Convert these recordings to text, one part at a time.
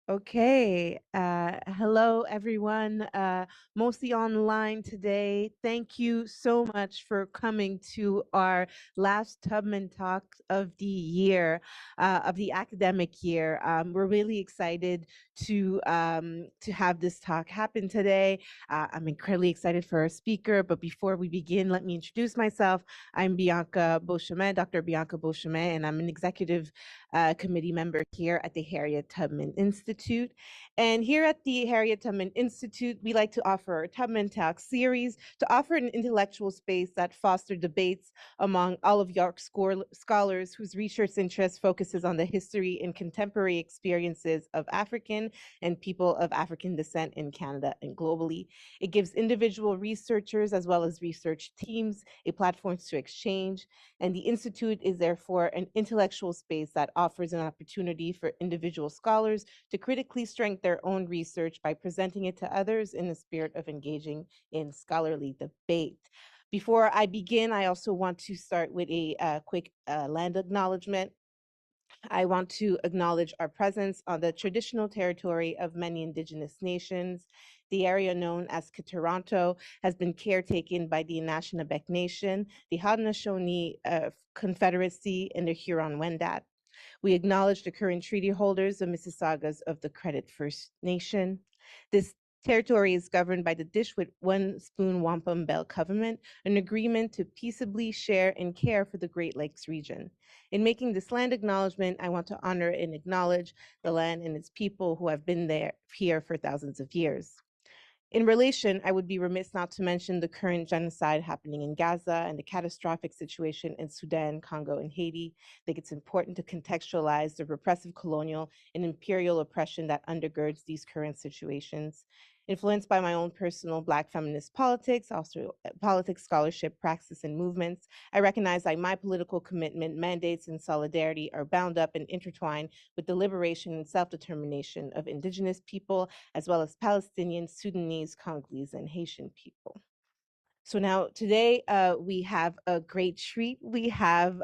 Okay. Hello, everyone. Mostly online today. Thank you so much for coming to our last Tubman talk of the year, of the academic year. We're really excited to have this talk happen today. I'm incredibly excited for our speaker. But before we begin, let me introduce myself. I'm Bianca Beauchemin, Dr. Bianca Beauchemin, and I'm an executive committee member here at the Harriet Tubman Institute. And here at the Harriet Tubman Institute, we like to offer our Tubman Talk series to offer an intellectual space that foster debates among all of York scholars whose research interest focuses on the history and contemporary experiences of African and people of African descent in Canada and globally. It gives individual researchers as well as research teams a platform to exchange, and the Institute is therefore an intellectual space that offers an opportunity for individual scholars to critically strengthen their own research by presenting it to others in the spirit of engaging in scholarly debate. Before I begin, I also want to start with a quick land acknowledgement. I want to acknowledge our presence on the traditional territory of many Indigenous nations. The area known as Toronto has been caretaken by the Anishinaabe Nation, the Haudenosaunee Confederacy, and the Huron-Wendat. We acknowledge the current treaty holders, the Mississaugas of the Credit First Nation. This territory is governed by the Dish with One Spoon Wampum Bell Covenant, an agreement to peaceably share and care for the Great Lakes region. In making this land acknowledgement, I want to honor and acknowledge the land and its people who have been here for thousands of years. In relation, I would be remiss not to mention the current genocide happening in Gaza and the catastrophic situation in Sudan, Congo, and Haiti. I think it's important to contextualize the repressive colonial and imperial oppression that undergirds these current situations. Influenced by my own personal Black feminist politics, also politics, scholarship, praxis, and movements, I recognize that my political commitment, mandates, and solidarity are bound up and intertwined with the liberation and self-determination of Indigenous people, as well as Palestinian, Sudanese, Congolese, and Haitian people. So now today we have a great treat. We have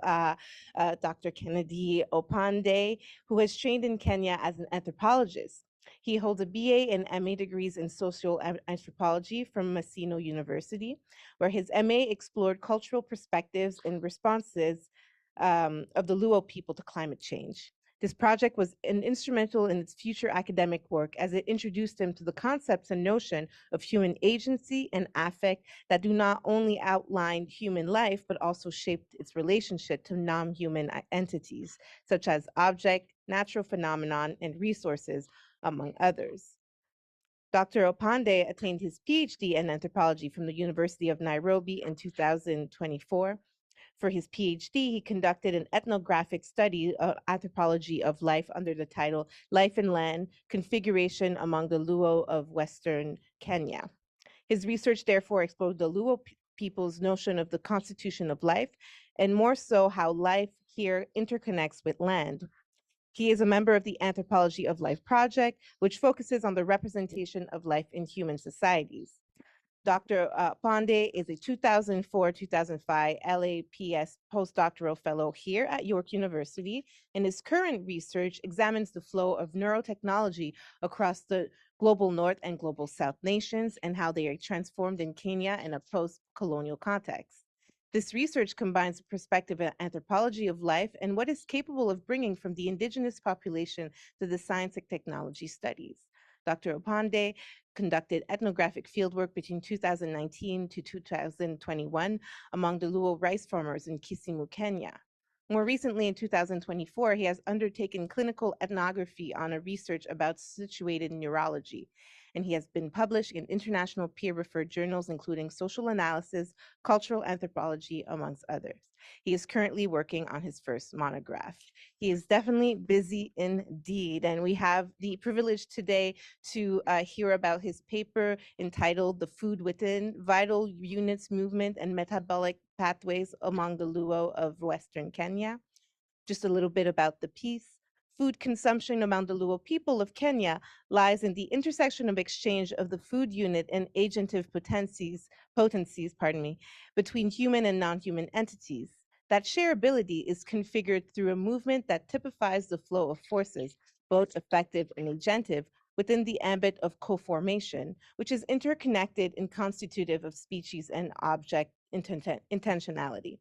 Dr. Kennedy Opande, who has trained in Kenya as an anthropologist. He holds a BA and MA degrees in social anthropology from Maseno University, where his MA explored cultural perspectives and responses of the Luo people to climate change. This project was instrumental in its future academic work as it introduced him to the concepts and notion of human agency and affect that do not only outline human life, but also shaped its relationship to non-human entities, such as object, natural phenomenon, and resources, among others. Dr. Opande attained his PhD in anthropology from the University of Nairobi in 2024. For his PhD, he conducted an ethnographic study of anthropology of life under the title Life and Land, Configuration Among the Luo of Western Kenya. His research therefore explored the Luo people's notion of the constitution of life, and more so how life here interconnects with land. He is a member of the Anthropology of Life Project, which focuses on the representation of life in human societies. Dr. Opande is a 2004-2005 LAPS postdoctoral fellow here at York University, and his current research examines the flow of neurotechnology across the global North and global South nations and how they are transformed in Kenya in a post-colonial context. This research combines the perspective of anthropology of life and what is capable of bringing from the indigenous population to the science and technology studies. Dr. Opande conducted ethnographic fieldwork between 2019 to 2021 among the Luo rice farmers in Kisumu, Kenya. More recently, in 2024, he has undertaken clinical ethnography on a research about situated neurology, and he has been published in international peer-referred journals, including Social Analysis, Cultural Anthropology, amongst others. He is currently working on his first monograph. He is definitely busy indeed, and we have the privilege today to hear about his paper entitled The Food Within, Vital Units Movement and Metabolic Pathways Among the Luo of Western Kenya. Just a little bit about the piece. Food consumption among the Luo people of Kenya lies in the intersection of exchange of the food unit and agentive potencies, between human and non-human entities. That shareability is configured through a movement that typifies the flow of forces, both affective and agentive, within the ambit of co-formation, which is interconnected and constitutive of species and object intentionality.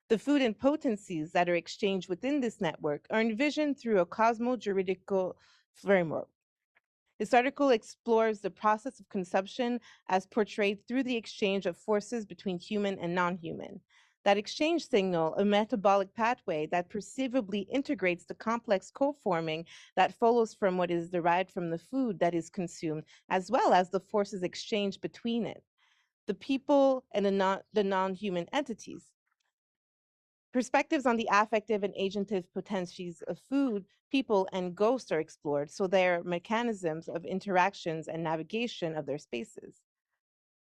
The food and potencies that are exchanged within this network are envisioned through a cosmo-juridical framework. This article explores the process of consumption as portrayed through the exchange of forces between human and non-human. That exchange signal a metabolic pathway that perceivably integrates the complex co-forming that follows from what is derived from the food that is consumed, as well as the forces exchanged between it, the people and the non-human entities. Perspectives on the affective and agentive potencies of food, people, and ghosts are explored, so their mechanisms of interactions and navigation of their spaces.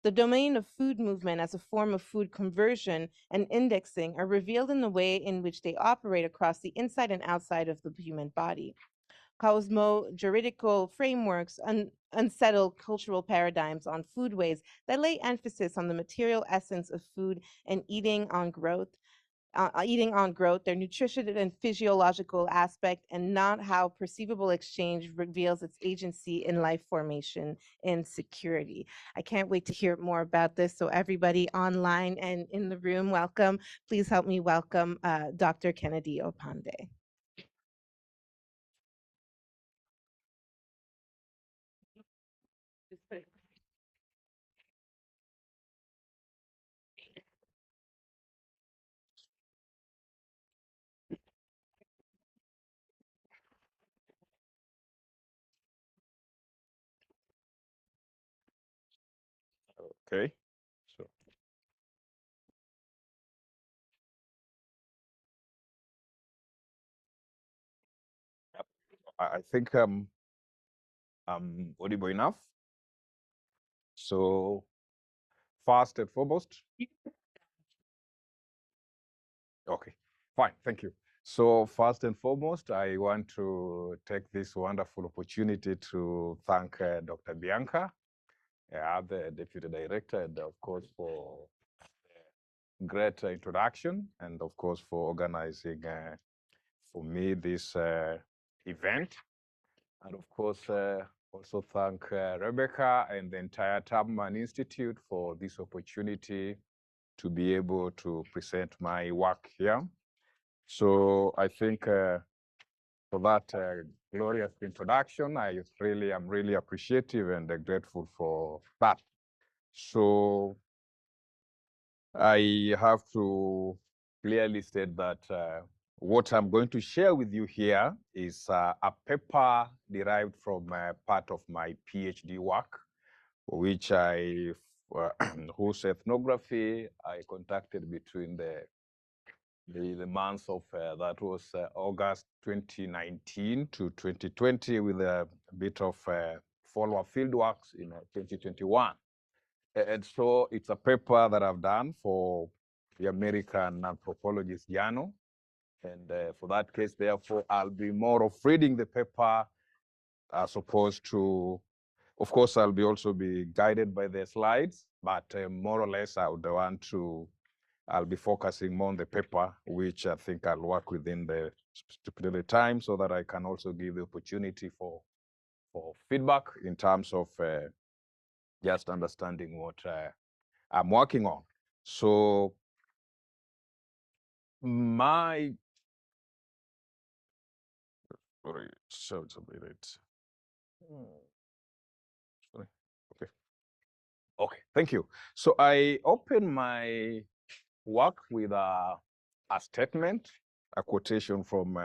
The domain of food movement as a form of food conversion and indexing are revealed in the way in which they operate across the inside and outside of the human body. Cosmo-juridical frameworks unsettle cultural paradigms on foodways that lay emphasis on the material essence of food and eating on growth, their nutrition and physiological aspect, and not how perceivable exchange reveals its agency in life formation and security. I can't wait to hear more about this. So everybody online and in the room, welcome. Please help me welcome Dr. Kennedy Opande. Okay, so yep. I think I'm audible enough. So first and foremost, okay, fine, thank you. So first and foremost, I want to take this wonderful opportunity to thank Dr. Bianca, the Deputy Director, and of course for great introduction, and of course for organizing for me this event. And of course, also thank Rebecca and the entire Tubman Institute for this opportunity to be able to present my work here. So I think for that glorious introduction, I'm really appreciative and grateful for that. So I have to clearly state that what I'm going to share with you here is a paper derived from part of my PhD work, which whose ethnography I conducted between the months of that was August 2019 to 2020, with a bit of follow-up field works in 2021. And so it's a paper that I've done for the American Anthropologist Journal. And for that case, therefore, I'll be more of reading the paper as opposed to, of course, also be guided by the slides, but more or less I'll be focusing more on the paper, which I think I'll work within the stipulated time so that I can also give the opportunity for feedback in terms of just understanding what I'm working on. So my, sorry, so it's a bit, sorry, okay. Okay, thank you. So I open my work with a statement, a quotation from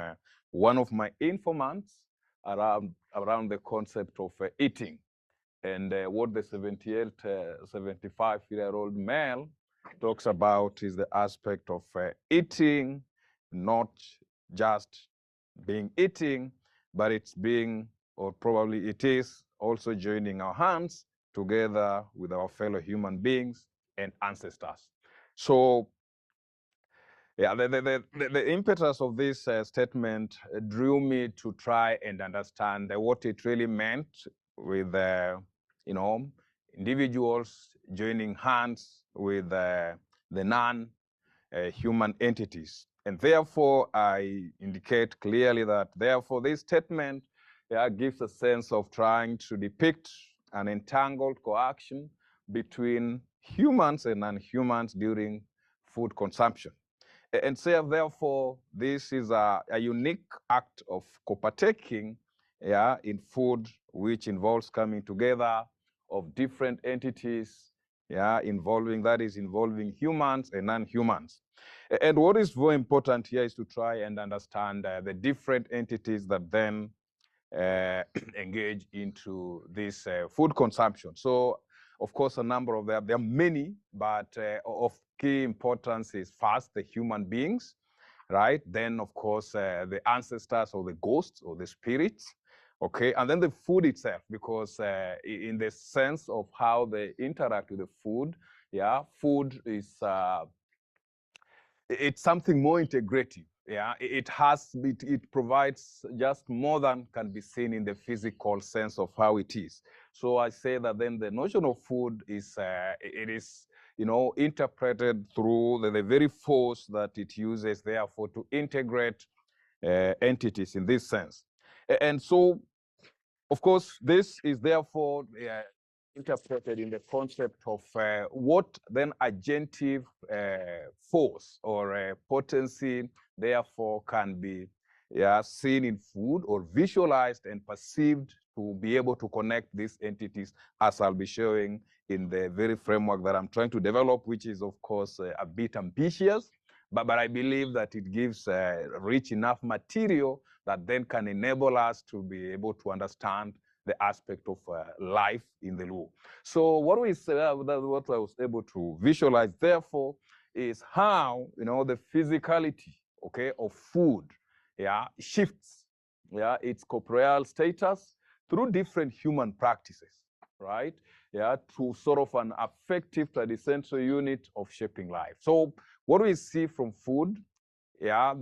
one of my informants around the concept of eating. And what the 75-year-old male talks about is the aspect of eating, not just being eating, but it's being, or probably it is, also joining our hands together with our fellow human beings and ancestors. So yeah, the impetus of this statement drew me to try and understand what it really meant with, individuals joining hands with the non-human entities. And therefore, I indicate clearly that, therefore, this statement yeah, gives a sense of trying to depict an entangled coaction between humans and non-humans during food consumption. And say, therefore, this is a unique act of co-partaking, yeah, in food, which involves coming together of different entities, yeah, involving humans and non-humans. And what is very important here is to try and understand the different entities that then engage into this food consumption. So, of course, a number of them, there are many, but of key importance is first the human beings, right? Then, of course, the ancestors or the ghosts or the spirits, okay? And then the food itself, because in the sense of how they interact with the food, yeah, food is it's something more integrative. Yeah, it provides just more than can be seen in the physical sense of how it is. So I say that then the notion of food is it is, you know, interpreted through the very force that it uses, therefore, to integrate entities in this sense. And so, of course, this is therefore interpreted in the concept of what then agentive force or potency, therefore, can be seen in food or visualized and perceived to be able to connect these entities, as I'll be showing in the very framework that I'm trying to develop, which is, of course, a bit ambitious, but I believe that it gives rich enough material that then can enable us to be able to understand the aspect of life in the Luo. So what what I was able to visualize, therefore, is how, you know, the physicality, okay, of food, yeah, shifts, yeah, its corporeal status through different human practices, right? Yeah, to sort of an affective central unit of shaping life. So what we see from food, yeah,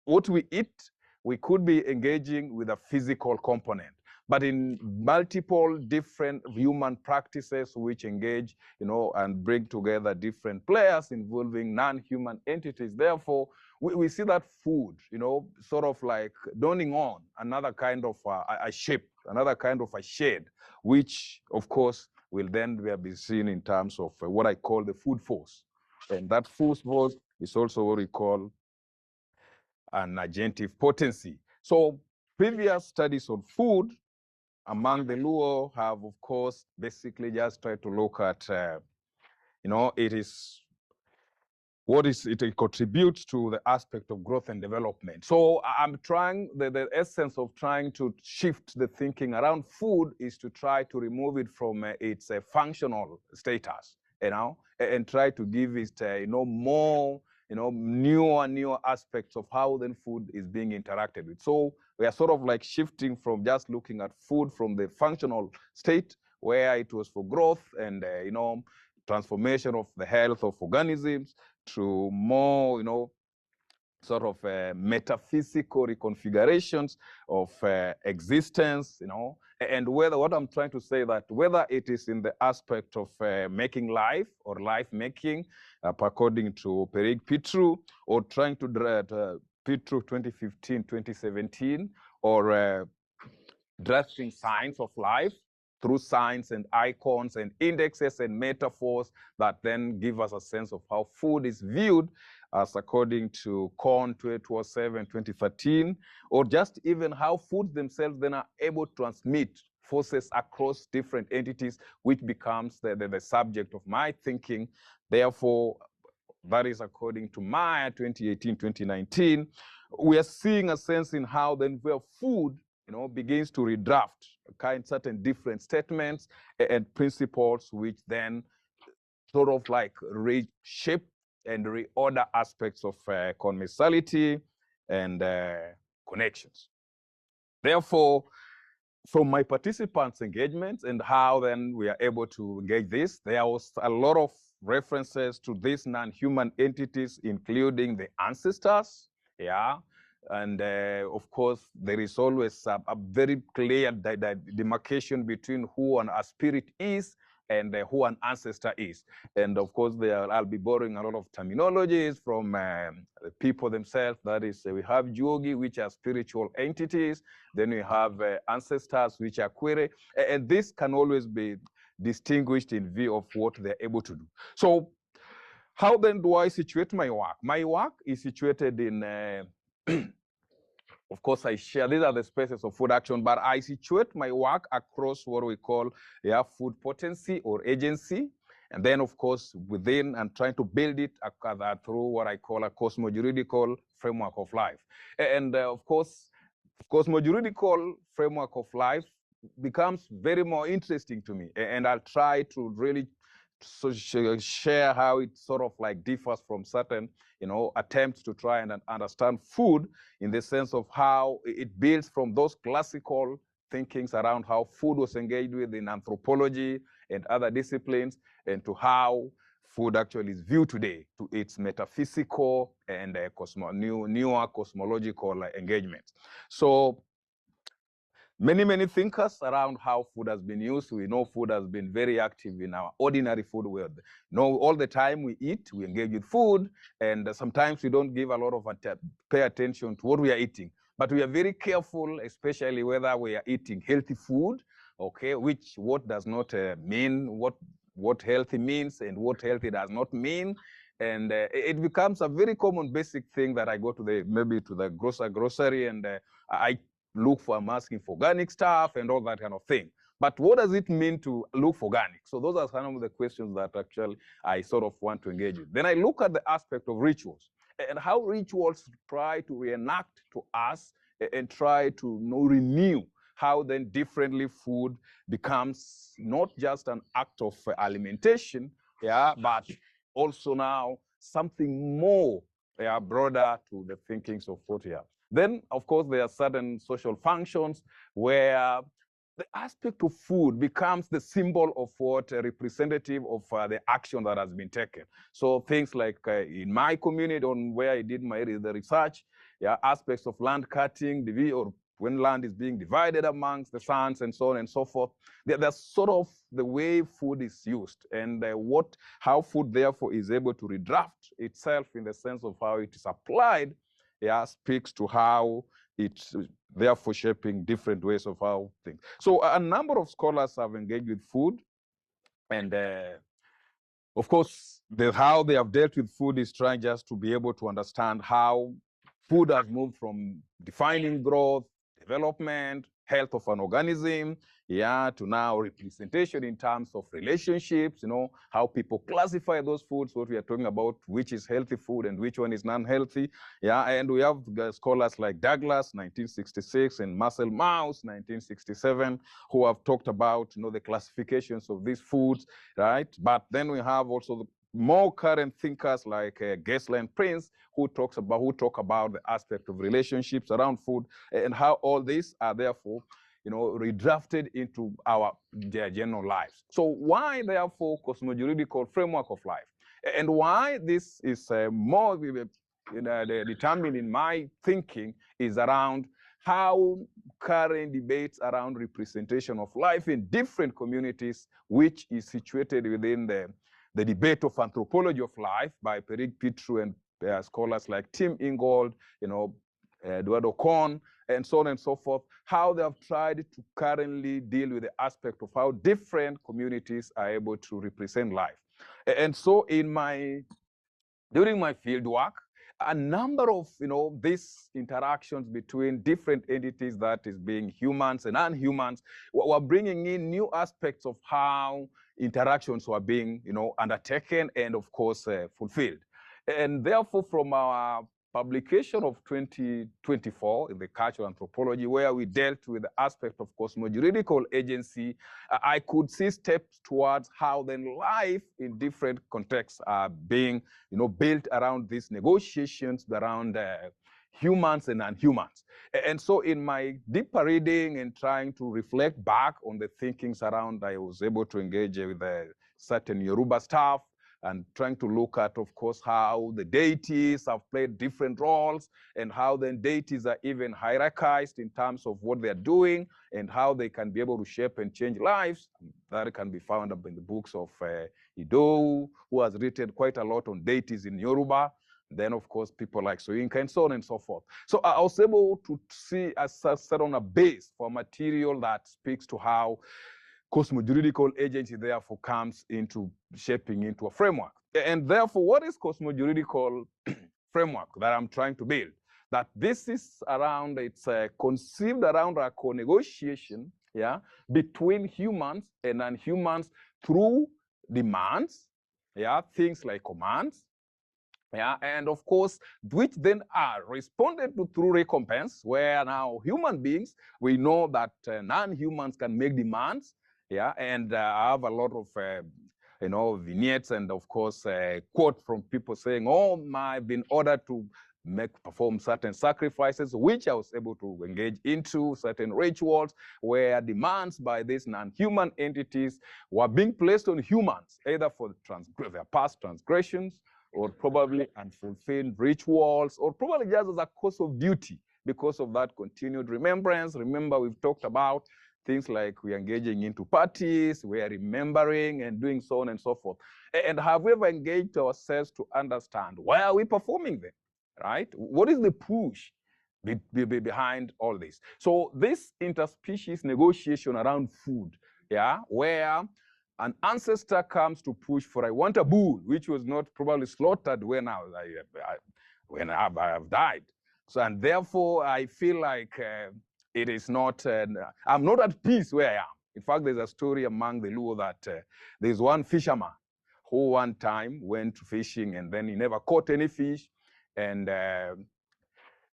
what we eat, we could be engaging with a physical component, but in multiple different human practices which engage, you know, and bring together different players involving non-human entities. Therefore, we see that food, you know, sort of like donning on another kind of a shape, another kind of a shade, which, of course, will then be seen in terms of what I call the food force. And that food force is also what we call an agentive potency. So previous studies on food among the Luo have, of course, basically just tried to look at, you know, it contributes to the aspect of growth and development. So I'm trying, the essence of trying to shift the thinking around food is to try to remove it from its functional status, you know, and try to give it, you know, more, you know, newer aspects of how then food is being interacted with. So we are sort of like shifting from just looking at food from the functional state, where it was for growth and, you know, transformation of the health of organisms, to more, you know, sort of metaphysical reconfigurations of existence, you know, and whether, what I'm trying to say, that whether it is in the aspect of making life or life making, according to Perig Pitru, or trying to Pitru 2015, 2017, or drafting signs of life through signs and icons and indexes and metaphors that then give us a sense of how food is viewed, as according to Korn 2007, 2013, or just even how foods themselves then are able to transmit forces across different entities, which becomes the subject of my thinking. Therefore, that is according to Maya 2018, 2019. We are seeing a sense in how then where food, you know, begins to redraft certain different statements and principles, which then sort of like reshape and reorder aspects of commensality and connections. Therefore, from my participants' engagements and how then we are able to engage this, there was a lot of references to these non-human entities, including the ancestors, yeah. And of course, there is always a very clear demarcation between who a spirit is and who an ancestor is. And of course, I'll be borrowing a lot of terminologies from the people themselves. That is, we have Jogi, which are spiritual entities. Then we have ancestors, which are query. And this can always be distinguished in view of what they're able to do. So how then do I situate my work? My work is situated in, of course, I share, these are the spaces of food action, but I situate my work across what we call food potency or agency. And then, of course, within and trying to build it through what I call a cosmo-juridical framework of life. And of course, cosmo-juridical framework of life becomes very more interesting to me. And I'll try to really share how it sort of like differs from certain, attempts to try and understand food in the sense of how it builds from those classical thinkings around how food was engaged with in anthropology and other disciplines, and to how food actually is viewed today, to its metaphysical and newer cosmological engagements. So many thinkers around how food has been used. We know food has been very active in our ordinary food world. All the time we eat, we engage with food, and sometimes we don't give a lot of pay attention to what we are eating. But we are very careful, especially whether we are eating healthy food, okay, what does not mean what healthy means and what healthy does not mean. And it becomes a very common basic thing that I go to maybe to the grocery, and I I'm asking for organic stuff and all that kind of thing. But what does it mean to look for organic? So those are some of the questions that actually I sort of want to engage with. Then I look at the aspect of rituals and how rituals try to reenact to us and try to renew how then differently food becomes not just an act of alimentation, but also now something more broader to the thinkings of what we have. Then, of course, there are certain social functions where the aspect of food becomes the symbol of what representative of the action that has been taken. So things like in my community on where I did the research, aspects of land cutting, or when land is being divided amongst the sons and so on and so forth. That's sort of the way food is used, and how food therefore is able to redraft itself in the sense of how it is applied speaks to how it's therefore shaping different ways of how things. So a number of scholars have engaged with food, and of course, how they have dealt with food is trying just to be able to understand how food has moved from defining growth, development, health of an organism, to now representation in terms of relationships, how people classify those foods, what we are talking about, which is healthy food and which one is non-healthy. And we have scholars like Douglas, 1966, and Marcel Mauss, 1967, who have talked about, the classifications of these foods, right? But then we have also the more current thinkers like Gessler and Prince, who talk about the aspect of relationships around food and how all these are therefore, redrafted into our general lives. So why therefore cosmo-juridical framework of life, and why this is more determined in my thinking is around how current debates around representation of life in different communities, which is situated within the debate of anthropology of life by Perig Petru and scholars like Tim Ingold, Eduardo Kohn, and so on and so forth, how they have tried to currently deal with the aspect of how different communities are able to represent life. And so during my field work, a number of these interactions between different entities, that is being humans and unhumans, were bringing in new aspects of how interactions were being undertaken and of course fulfilled. And therefore, from our publication of 2024 in the Cultural Anthropology, where we dealt with the aspect of cosmo-juridical agency, I could see steps towards how then life in different contexts are being built around these negotiations around humans and non-humans. And so in my deeper reading and trying to reflect back on the thinkings around, I was able to engage with certain Yoruba staff and trying to look at, of course, how the deities have played different roles and how then deities are even hierarchized in terms of what they're doing and how they can be able to shape and change lives. That can be found up in the books of Ido, who has written quite a lot on deities in Yoruba. Then, of course, people like Soyinka and so on and so forth. So I was able to see set on a base for material that speaks to how Cosmo-juridical agency therefore comes into shaping into a framework. And therefore, what is Cosmo-juridical framework that I'm trying to build? That this is around, it's conceived around a co-negotiation, yeah, between humans and non-humans through demands, yeah, things like commands, yeah, and of course, which then are responded to through recompense, where now human beings, we know that non-humans can make demands, yeah, and I have a lot of, vignettes and of course, quote from people saying, oh, I've been ordered to perform certain sacrifices, which I was able to engage into, certain rituals where demands by these non-human entities were being placed on humans, either for their past transgressions, or probably unfulfilled rituals, or probably just as a course of duty because of that continued remembrance. Remember, we've talked about things like we're engaging into parties, we are remembering and doing so on and so forth. And have we ever engaged ourselves to understand why are we performing them, right? What is the push behind all this? So this interspecies negotiation around food, yeah, where an ancestor comes to push for, I want a bull, which was not probably slaughtered when I have died. So, and therefore, I feel like it is not, I'm not at peace where I am. In fact, there's a story among the Luo that there's one fisherman who one time went fishing and then he never caught any fish. And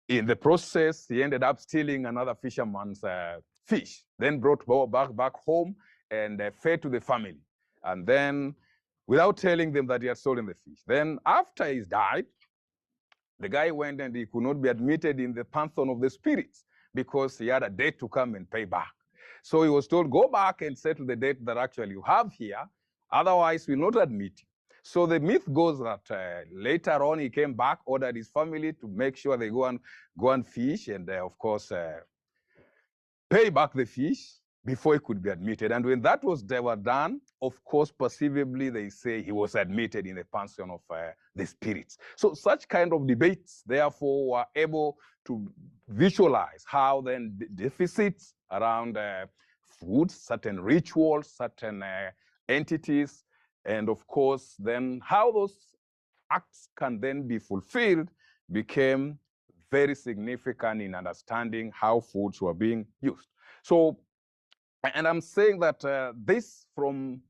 in the process, he ended up stealing another fisherman's fish, then brought back home and fed to the family. And then, without telling them that he had stolen the fish. Then, after he died, the guy went and he could not be admitted in the pantheon of the spirits because he had a debt to come and pay back. So he was told, go back and settle the debt that actually you have here, otherwise we'll not admit you. So the myth goes that later on he came back, ordered his family to make sure they go and fish, and of course pay back the fish before he could be admitted. And when that was done, of course, perceivably, they say he was admitted in the pantheon of the spirits. So such kind of debates, therefore, were able to visualize how then deficits around food, certain rituals, certain entities, and of course, then how those acts can then be fulfilled became very significant in understanding how foods were being used. So, and I'm saying that this from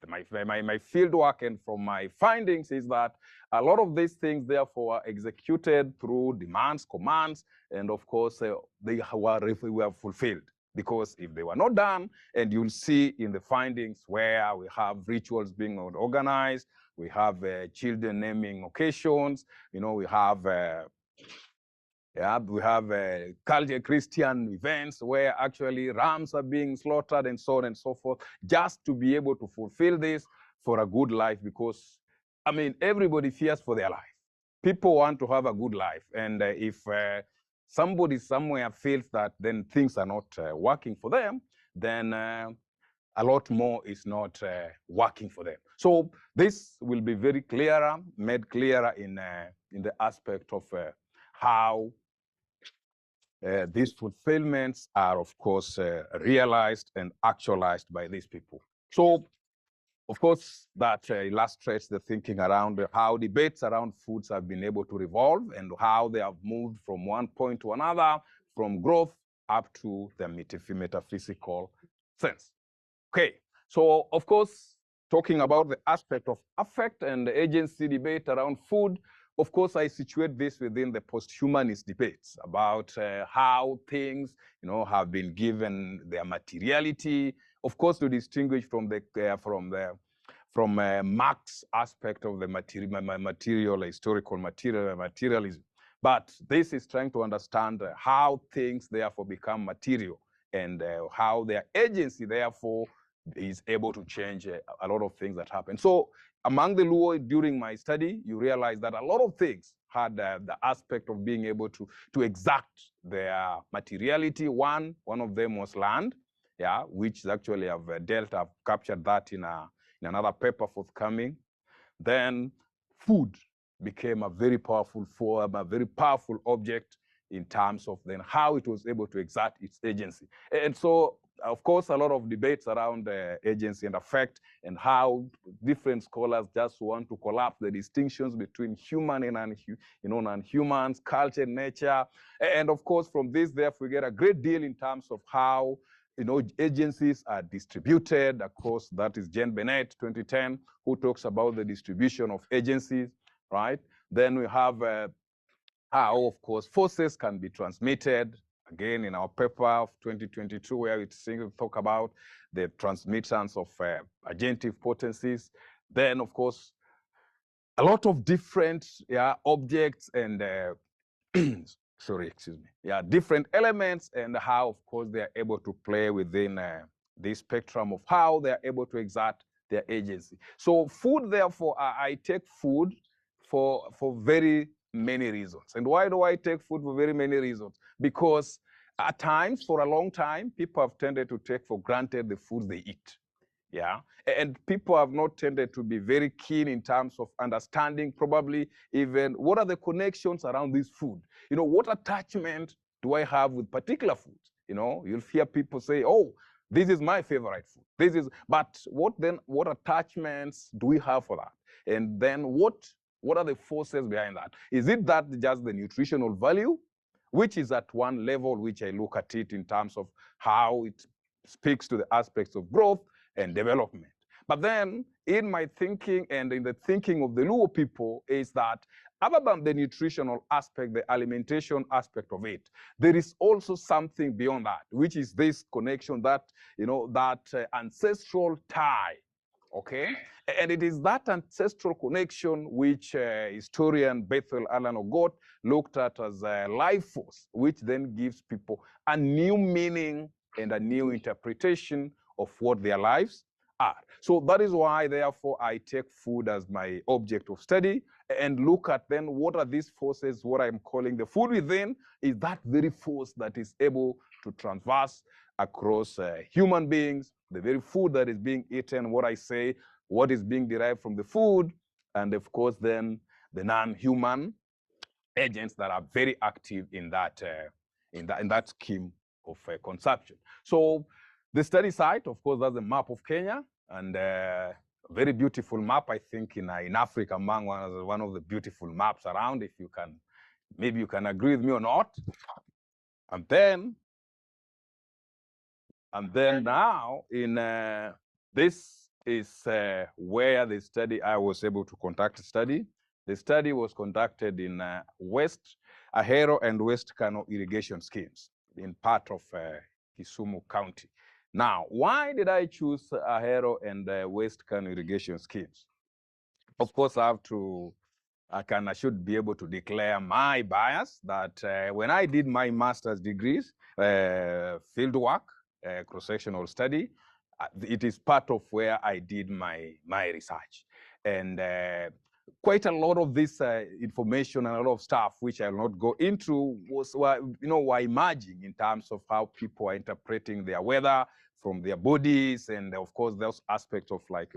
my field work and from my findings is that a lot of these things therefore are executed through demands, commands, and of course they were fulfilled. Because if they were not done, and you'll see in the findings where we have rituals being organized, we have children naming occasions, we have we have culture Christian events where actually rams are being slaughtered and so on and so forth, just to be able to fulfill this for a good life. Because, I mean, everybody fears for their life. People want to have a good life. And if somebody somewhere feels that then things are not working for them, then a lot more is not working for them. So this will be very clearer, made clearer in the aspect of how these fulfillments are, of course, realized and actualized by these people. So, of course, that illustrates the thinking around how debates around foods have been able to revolve and how they have moved from one point to another, from growth up to the metaphysical sense. Okay, so of course, talking about the aspect of affect and the agency debate around food, of course, I situate this within the post-humanist debates about how things, have been given their materiality. Of course, to distinguish from Marx aspect of the material, historical materialism. But this is trying to understand how things therefore become material and how their agency therefore is able to change a lot of things that happen. So among the Luo during my study, you realize that a lot of things had the aspect of being able to exact their materiality. One of them was land, yeah, which actually I've captured that in another paper forthcoming. Then food became a very powerful form, a very powerful object in terms of then how it was able to exert its agency. And so, of course, a lot of debates around agency and affect, and how different scholars just want to collapse the distinctions between human and non-humans, culture, nature. And of course, from this, therefore, we get a great deal in terms of how agencies are distributed. Of course, that is Jen Bennett, 2010, who talks about the distribution of agencies, right? Then we have how, of course, forces can be transmitted. Again, in our paper of 2022, where we talk about the transmittance of agentive potencies. Then, of course, a lot of different objects and different elements, and how, of course, they are able to play within this spectrum of how they are able to exert their agency. So food, therefore, I take food for very many reasons. And why do I take food for very many reasons? Because at times, for a long time, people have tended to take for granted the foods they eat. Yeah, and people have not tended to be very keen in terms of understanding probably even what are the connections around this food. What attachment do I have with particular foods? You'll hear people say, oh, this is my favorite food. But what attachments do we have for that? And then what are the forces behind that? Is it that just the nutritional value, which is at one level, which I look at it in terms of how it speaks to the aspects of growth and development. But then in my thinking and in the thinking of the Luo people is that other than the nutritional aspect, the alimentation aspect of it, there is also something beyond that, which is this connection, that, ancestral tie, okay? And it is that ancestral connection which historian Bethel Allen Ogot looked at as a life force, which then gives people a new meaning and a new interpretation of what their lives are. So that is why, therefore, I take food as my object of study and look at then what are these forces. What I'm calling the food within is that very force that is able to transverse across human beings, the very food that is being eaten, what I say, what is being derived from the food, and of course then the non-human agents that are very active in that scheme of consumption. So the study site, of course, that's a map of Kenya, and a very beautiful map, I think, in Africa, among one of the beautiful maps around, if you can, maybe you can agree with me or not. And then now in this is where the study, I was able to conduct a study. The study was conducted in West Ahero and West Kano irrigation schemes in part of Kisumu County. Now, why did I choose Ahero and West Kano irrigation schemes? Of course, I should be able to declare my bias that when I did my master's degrees, field work, cross-sectional study, it is part of where I did my research. And quite a lot of this information and a lot of stuff, which I'll not go into, were emerging in terms of how people are interpreting their weather from their bodies, and of course those aspects of like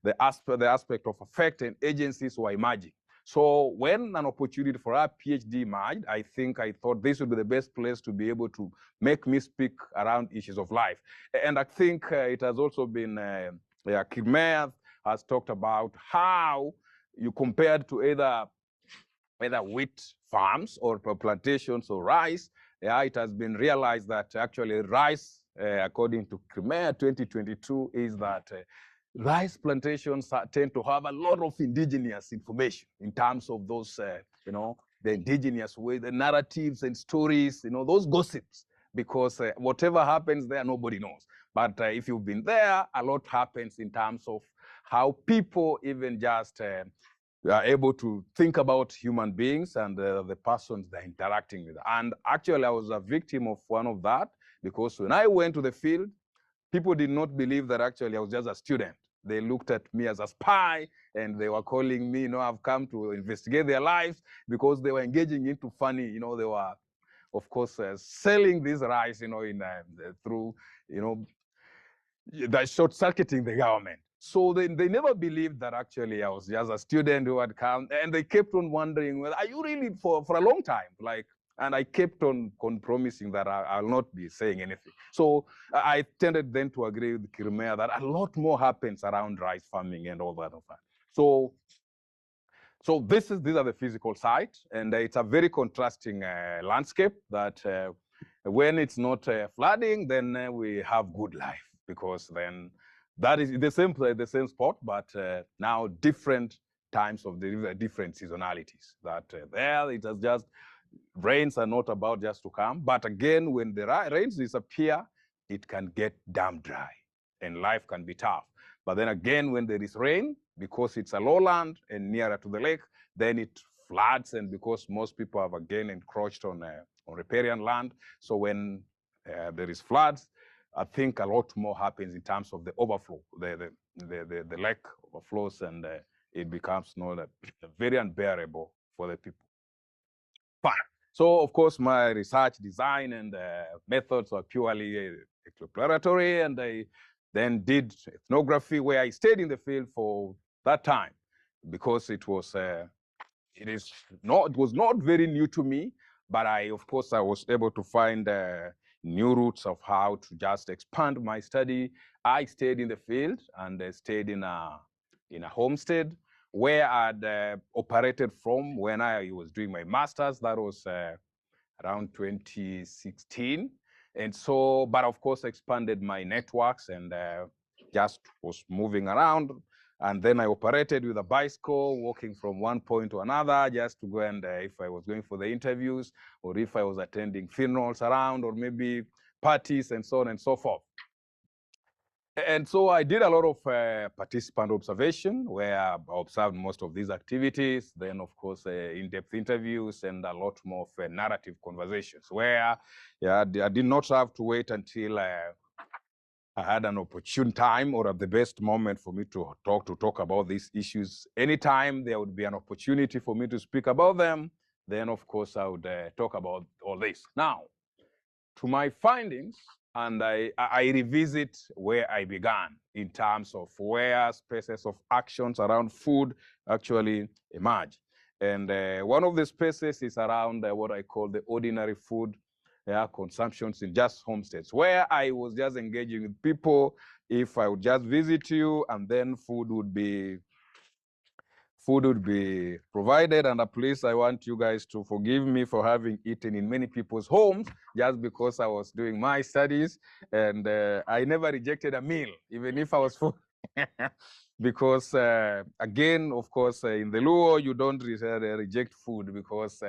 the aspect of affect and agencies were emerging. So when an opportunity for our PhD emerged, I thought this would be the best place to be able to make me speak around issues of life. And I think it has also been, Kirmeath has talked about how you compared to either wheat farms or plantations or rice. Yeah, it has been realized that actually rice, according to Crimea 2022, is that rice plantations tend to have a lot of indigenous information in terms of those, the indigenous way, the narratives and stories, those gossips, because whatever happens there, nobody knows. But if you've been there, a lot happens in terms of how people even just are able to think about human beings and the persons they're interacting with. And actually, I was a victim of one of that, because when I went to the field, people did not believe that actually I was just a student. They looked at me as a spy, and they were calling me, I've come to investigate their lives, because they were engaging into funny, they were, of course, selling this rice, through, that short-circuiting the government. So they never believed that actually I was just a student who had come, and they kept on wondering, well, are you really for a long time? And I kept on promising that I'll not be saying anything. So I tended then to agree with Kirmea that a lot more happens around rice farming and all that. So these are the physical side, and it's a very contrasting landscape that when it's not flooding, then we have good life, because then that is the same spot, but now different times of the different seasonalities. That there it has just, rains are not about just to come, but again, when the rains disappear, it can get damn dry, and life can be tough. But then again, when there is rain, because it's a lowland and nearer to the lake, then it floods, and because most people have again encroached on riparian land, so when there is floods, I think a lot more happens in terms of the overflow. The lake overflows, and it becomes very unbearable for the people. Fine. So, of course, my research design and methods are purely exploratory, and I then did ethnography, where I stayed in the field for that time, because it was not very new to me, but I was able to find new routes of how to just expand my study. I stayed in the field, and stayed in a homestead, where I'd operated from when I was doing my master's. That was around 2016. And so, but of course, expanded my networks, and just was moving around. And then I operated with a bicycle, walking from one point to another, just to go, and if I was going for the interviews, or if I was attending funerals around, or maybe parties, and so on and so forth. And so I did a lot of participant observation, where I observed most of these activities. Then, of course, in-depth interviews, and a lot more of narrative conversations, where I did not have to wait until I had an opportune time, or at the best moment, for me to talk about these issues. Anytime there would be an opportunity for me to speak about them, then, of course, I would talk about all this. Now, to my findings, and I revisit where I began in terms of where spaces of actions around food actually emerge. And one of the spaces is around what I call the ordinary food consumptions in just homesteads, where I was just engaging with people. If I would just visit you, and then food would be provided. And please, I want you guys to forgive me for having eaten in many people's homes, just because I was doing my studies, and I never rejected a meal, even if I was full. Because again, of course, in the Luo, you don't reject food, because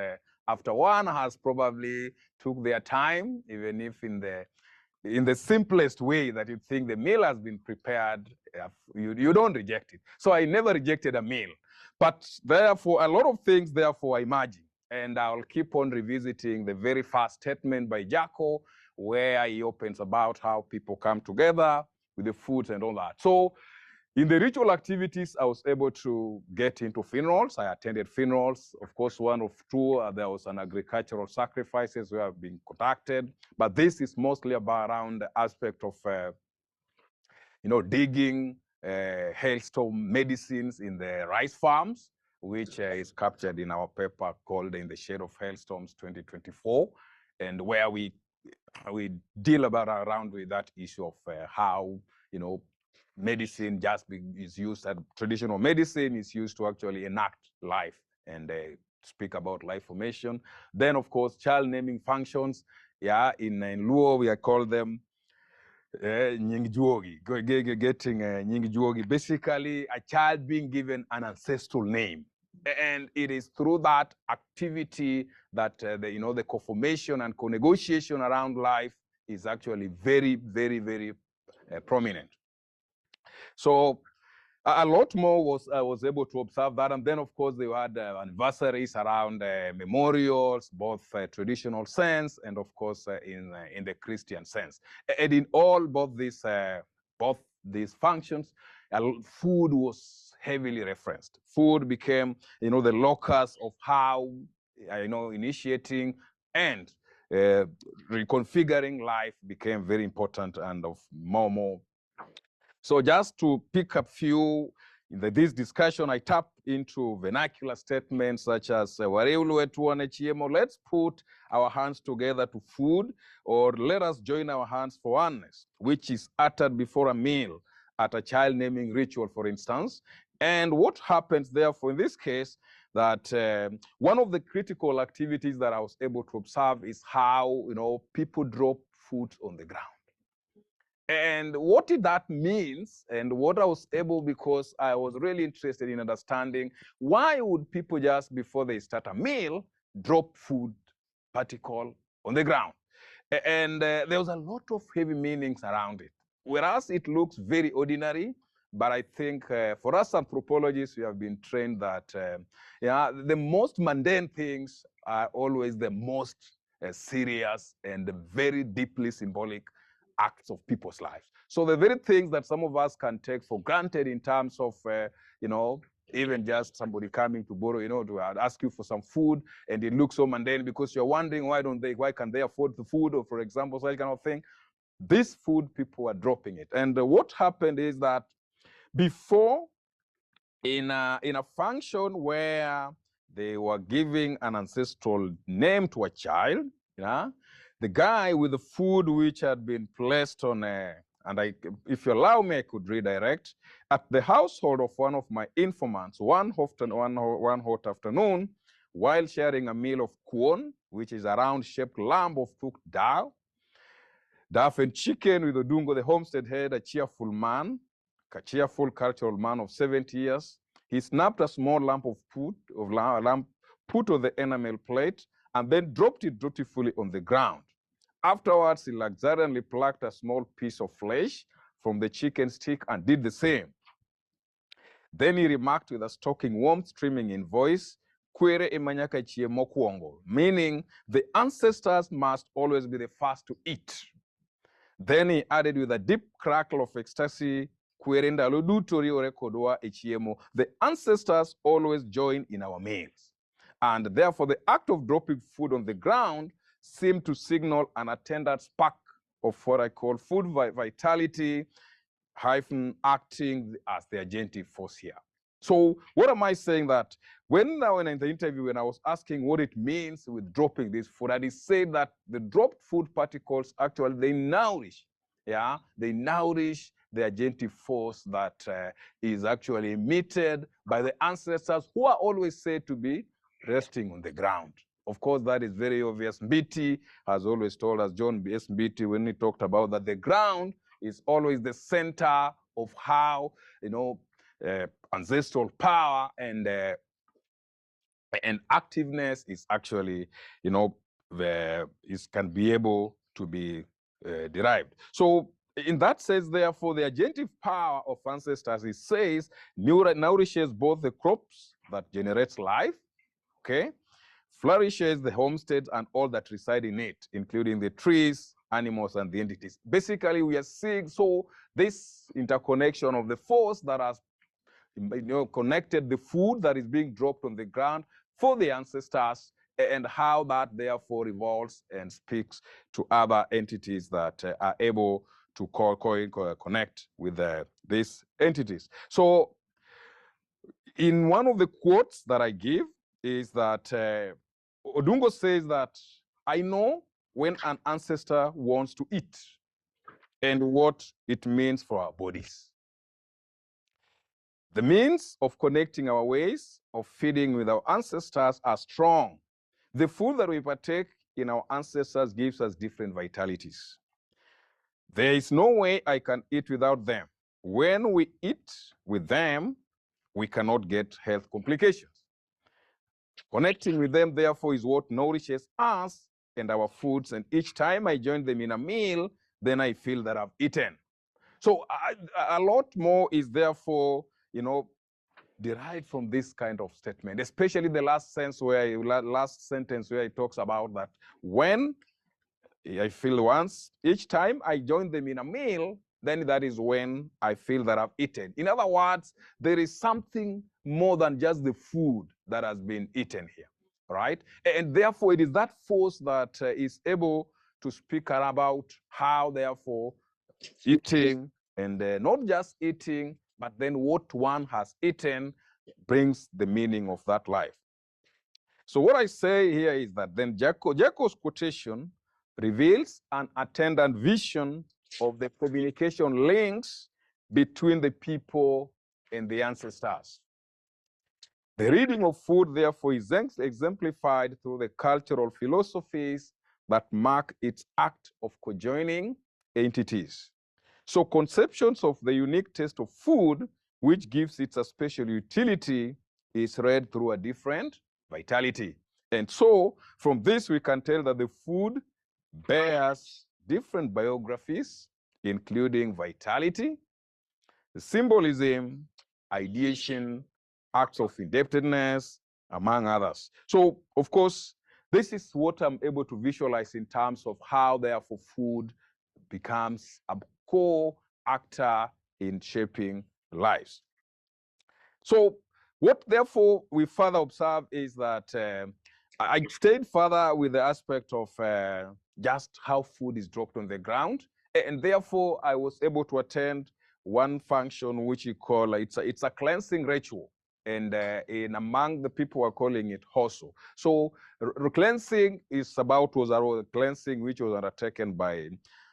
after one has probably took their time, even if in the simplest way that you think the meal has been prepared, you don't reject it. So I never rejected a meal. But therefore, a lot of things, therefore, are emerging. And I'll keep on revisiting the very first statement by Jacko, where he opens about how people come together with the foods and all that. So in the ritual activities, I was able to get into funerals. I attended funerals. Of course, one of two, there was an agricultural sacrifices where I've been conducted. But this is mostly about around the aspect of, digging hailstorm medicines in the rice farms, which is captured in our paper called In the Shade of Hailstorms 2024, and where we deal around with that issue of how, medicine is used, as traditional medicine is used to actually enact life and speak about life formation. Then, of course, child naming functions. Yeah, in Luo, we call them Nyingjuogi, getting Nyingjuogi, basically a child being given an ancestral name. And it is through that activity that the co-formation and co-negotiation around life is actually very, very, very prominent. So a lot more I was able to observe that. And then, of course, they had anniversaries around memorials, both traditional sense and, of course, in the Christian sense. And in all both these, both these functions, food was heavily referenced. Food became, the locus of how, initiating and reconfiguring life became very important and of more. So just to pick up few, in this discussion, I tap into vernacular statements such as, let's put our hands together to food, or let us join our hands for oneness, which is uttered before a meal at a child naming ritual, for instance. And what happens, therefore, in this case, that one of the critical activities that I was able to observe is how, people drop food on the ground. And what that means, and what I was able, because I was really interested in understanding why would people just before they start a meal drop food particle on the ground. And there was a lot of heavy meanings around it. Whereas it looks very ordinary, but I think for us anthropologists, we have been trained that the most mundane things are always the most serious and very deeply symbolic acts of people's lives. So the very things that some of us can take for granted in terms of, even just somebody coming to borrow, to ask you for some food, and it looks so mundane because you're wondering why can they afford the food, or for example, such kind of thing. This food, people are dropping it. And what happened is that before, in a function where they were giving an ancestral name to a child, the guy with the food which had been placed on and if you allow me, I could redirect. At the household of one of my informants, one hot afternoon, while sharing a meal of kwon, which is a round-shaped lamb of cooked dal, duff and chicken with Odungo, the homestead head, a cheerful cultural man of 70 years. He snapped a small lump of food, put on the enamel plate, and then dropped it dutifully on the ground. Afterwards, he luxuriantly plucked a small piece of flesh from the chicken stick and did the same. Then he remarked with a stoking warmth streaming in voice, "Kwere emanyaka chie mokwongo," meaning the ancestors must always be the first to eat. Then he added with a deep crackle of ecstasy, the ancestors always join in our meals. And therefore, the act of dropping food on the ground seemed to signal an attendant spark of what I call food vitality, acting as the agentive force here. So what am I saying? That when in the interview, when I was asking what it means with dropping this food, I said that the dropped food particles actually, they nourish the agentive force that is actually emitted by the ancestors who are always said to be resting on the ground. Of course, that is very obvious. Mbiti has always told us, John B.S. Mbiti, when he talked about that the ground is always the center of how, ancestral power and activeness is actually, can be able to be derived. So in that sense, therefore, the agentive power of ancestors, it says, nourishes both the crops that generates life, flourishes the homestead and all that reside in it, including the trees, animals, and the entities. Basically, we are seeing this interconnection of the force that has connected the food that is being dropped on the ground for the ancestors, and how that therefore evolves and speaks to other entities that are able to connect with these entities. So in one of the quotes that I give is that Odungo says that, "I know when an ancestor wants to eat and what it means for our bodies. The means of connecting our ways of feeding with our ancestors are strong. The food that we partake in our ancestors gives us different vitalities. There is no way I can eat without them. When we eat with them, we cannot get health complications. Connecting with them, therefore, is what nourishes us and our foods. And each time I join them in a meal, then I feel that I've eaten." So a lot more is therefore, derived from this kind of statement, especially the last sentence where it talks about that when I feel once, each time I join them in a meal, then that is when I feel that I've eaten. In other words, there is something more than just the food that has been eaten here, right? And therefore, it is that force that is able to speak about how, therefore, eating and not just eating, but then what one has eaten brings the meaning of that life. So what I say here is that then Jacob's quotation reveals an attendant vision of the communication links between the people and the ancestors. The reading of food, therefore, is exemplified through the cultural philosophies that mark its act of conjoining entities. So conceptions of the unique taste of food, which gives it a special utility, is read through a different vitality. And so from this, we can tell that the food bears different biographies, including vitality, symbolism, ideation, acts of indebtedness, among others. So, of course, this is what I'm able to visualize in terms of how, therefore, food becomes a core actor in shaping lives. So what, therefore, we further observe is that I stayed further with the aspect of just how food is dropped on the ground. And therefore, I was able to attend one function which you call, it's a cleansing ritual. And in among the people are calling it hoso. So cleansing was a cleansing which was undertaken by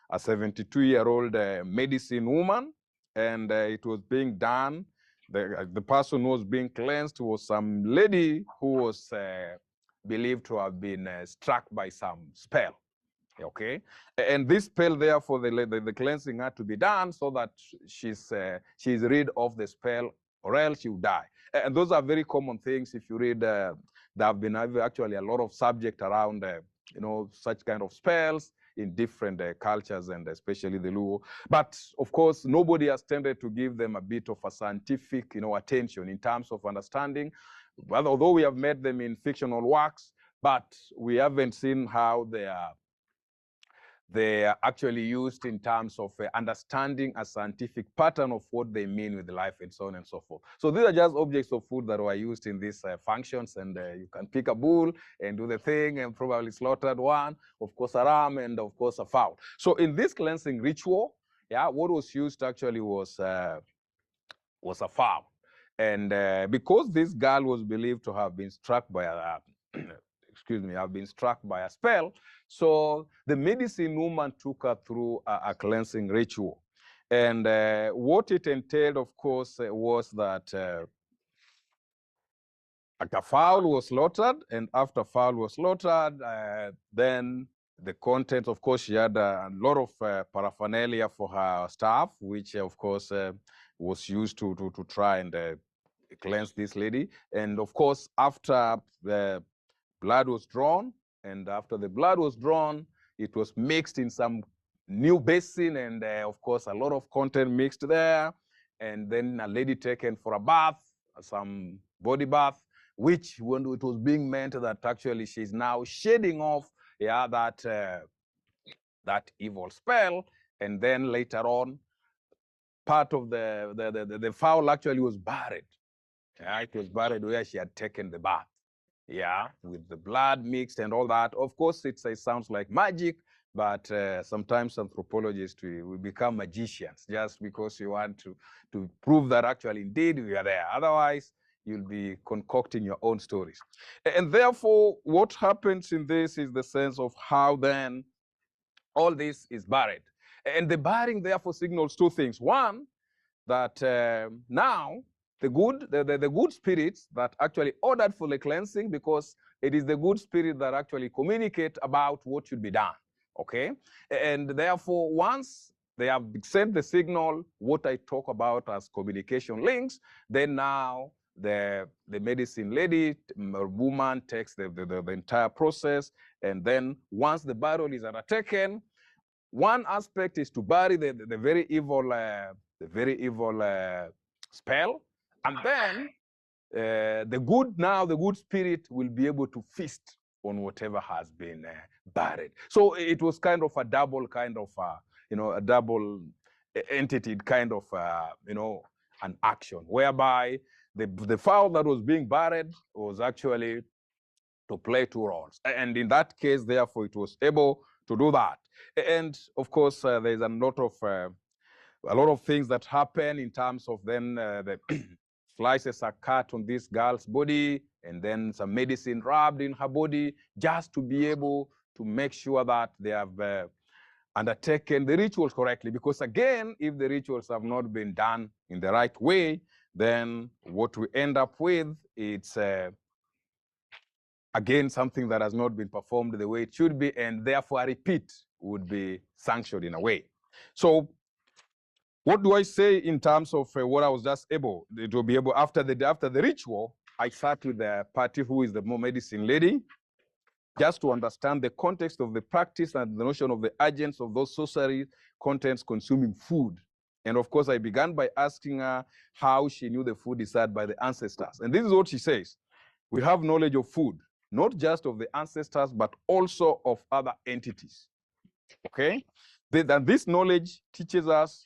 a 72-year-old medicine woman. And it was being done. The person who was being cleansed was some lady who was believed to have been struck by some spell. Okay, and this spell, therefore, the cleansing had to be done so that she's rid of the spell, or else she will die. And those are very common things. If you read, there have been actually a lot of subject around, such kind of spells in different cultures, and especially the Luo. But of course, nobody has tended to give them a bit of a scientific, attention in terms of understanding. Well, although we have met them in fictional works, but we haven't seen how they are actually used in terms of understanding a scientific pattern of what they mean with life and so on and so forth. So these are just objects of food that were used in these functions, and you can pick a bull and do the thing and probably slaughtered one, of course a ram, and of course a fowl. So in this cleansing ritual, what was used actually was a fowl. And because this girl was believed to have been struck by a have been struck by a spell. So the medicine woman took her through a cleansing ritual. And what it entailed, of course, was that a fowl was slaughtered, and after fowl was slaughtered, then the contents, of course, she had a lot of paraphernalia for her staff, which, of course, was used to try and cleanse this lady. And, of course, after the blood was drawn, and after the blood was drawn, it was mixed in some new basin, and of course, a lot of content mixed there. And then a lady taken for a bath, some body bath, which when it was being meant that actually she's now shedding off that evil spell. And then later on, part of the fowl actually was buried. It was buried where she had taken the bath. With the blood mixed and all that. Of course, it sounds like magic, but sometimes anthropologists, we become magicians just because you want to prove that actually indeed we are there. Otherwise, you'll be concocting your own stories. And therefore, what happens in this is the sense of how then all this is buried. And the burying, therefore, signals two things. One, that now the good spirits that actually ordered for the cleansing, because it is the good spirit that actually communicate about what should be done, okay? And therefore, once they have sent the signal, what I talk about as communication links, then now the medicine lady, woman, takes the entire process, and then once the burial is undertaken, one aspect is to bury the very evil spell, and then the good spirit will be able to feast on whatever has been buried. So it was kind of a double entity kind of, an action, whereby the fowl that was being buried was actually to play two roles. And in that case, therefore, it was able to do that. And of course, there's a lot of things that happen in terms of then the slices are cut on this girl's body, and then some medicine rubbed in her body, just to be able to make sure that they have undertaken the rituals correctly. Because again, if the rituals have not been done in the right way, then what we end up with, it's again something that has not been performed the way it should be, and therefore a repeat would be sanctioned in a way. So what do I say in terms of what I was just able to be able after the ritual? I sat with the party who is the more medicine lady, just to understand the context of the practice and the notion of the agents of those sorcery contents consuming food. And of course, I began by asking her how she knew the food desired by the ancestors. And this is what she says: we have knowledge of food, not just of the ancestors, but also of other entities. Okay? And this knowledge teaches us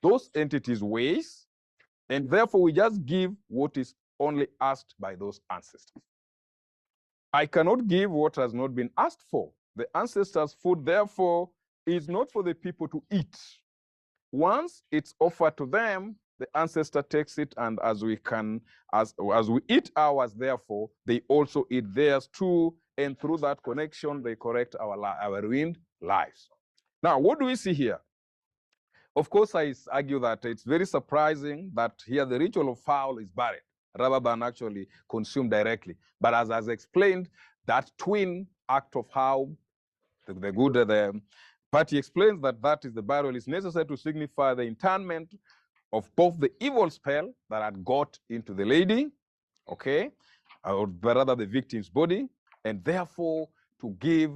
those entities' ways, and therefore we just give what is only asked by those ancestors. I cannot give what has not been asked for. The ancestors' food, therefore, is not for the people to eat. Once it's offered to them, the ancestor takes it, and as we eat ours, therefore, they also eat theirs too, and through that connection, they correct our ruined lives. Now, what do we see here? Of course, I argue that it's very surprising that here the ritual of fowl is buried rather than actually consumed directly. But as explained, that twin act of how the party explains that is the burial is necessary to signify the internment of both the evil spell that had got into the lady, okay, or rather the victim's body, and therefore to give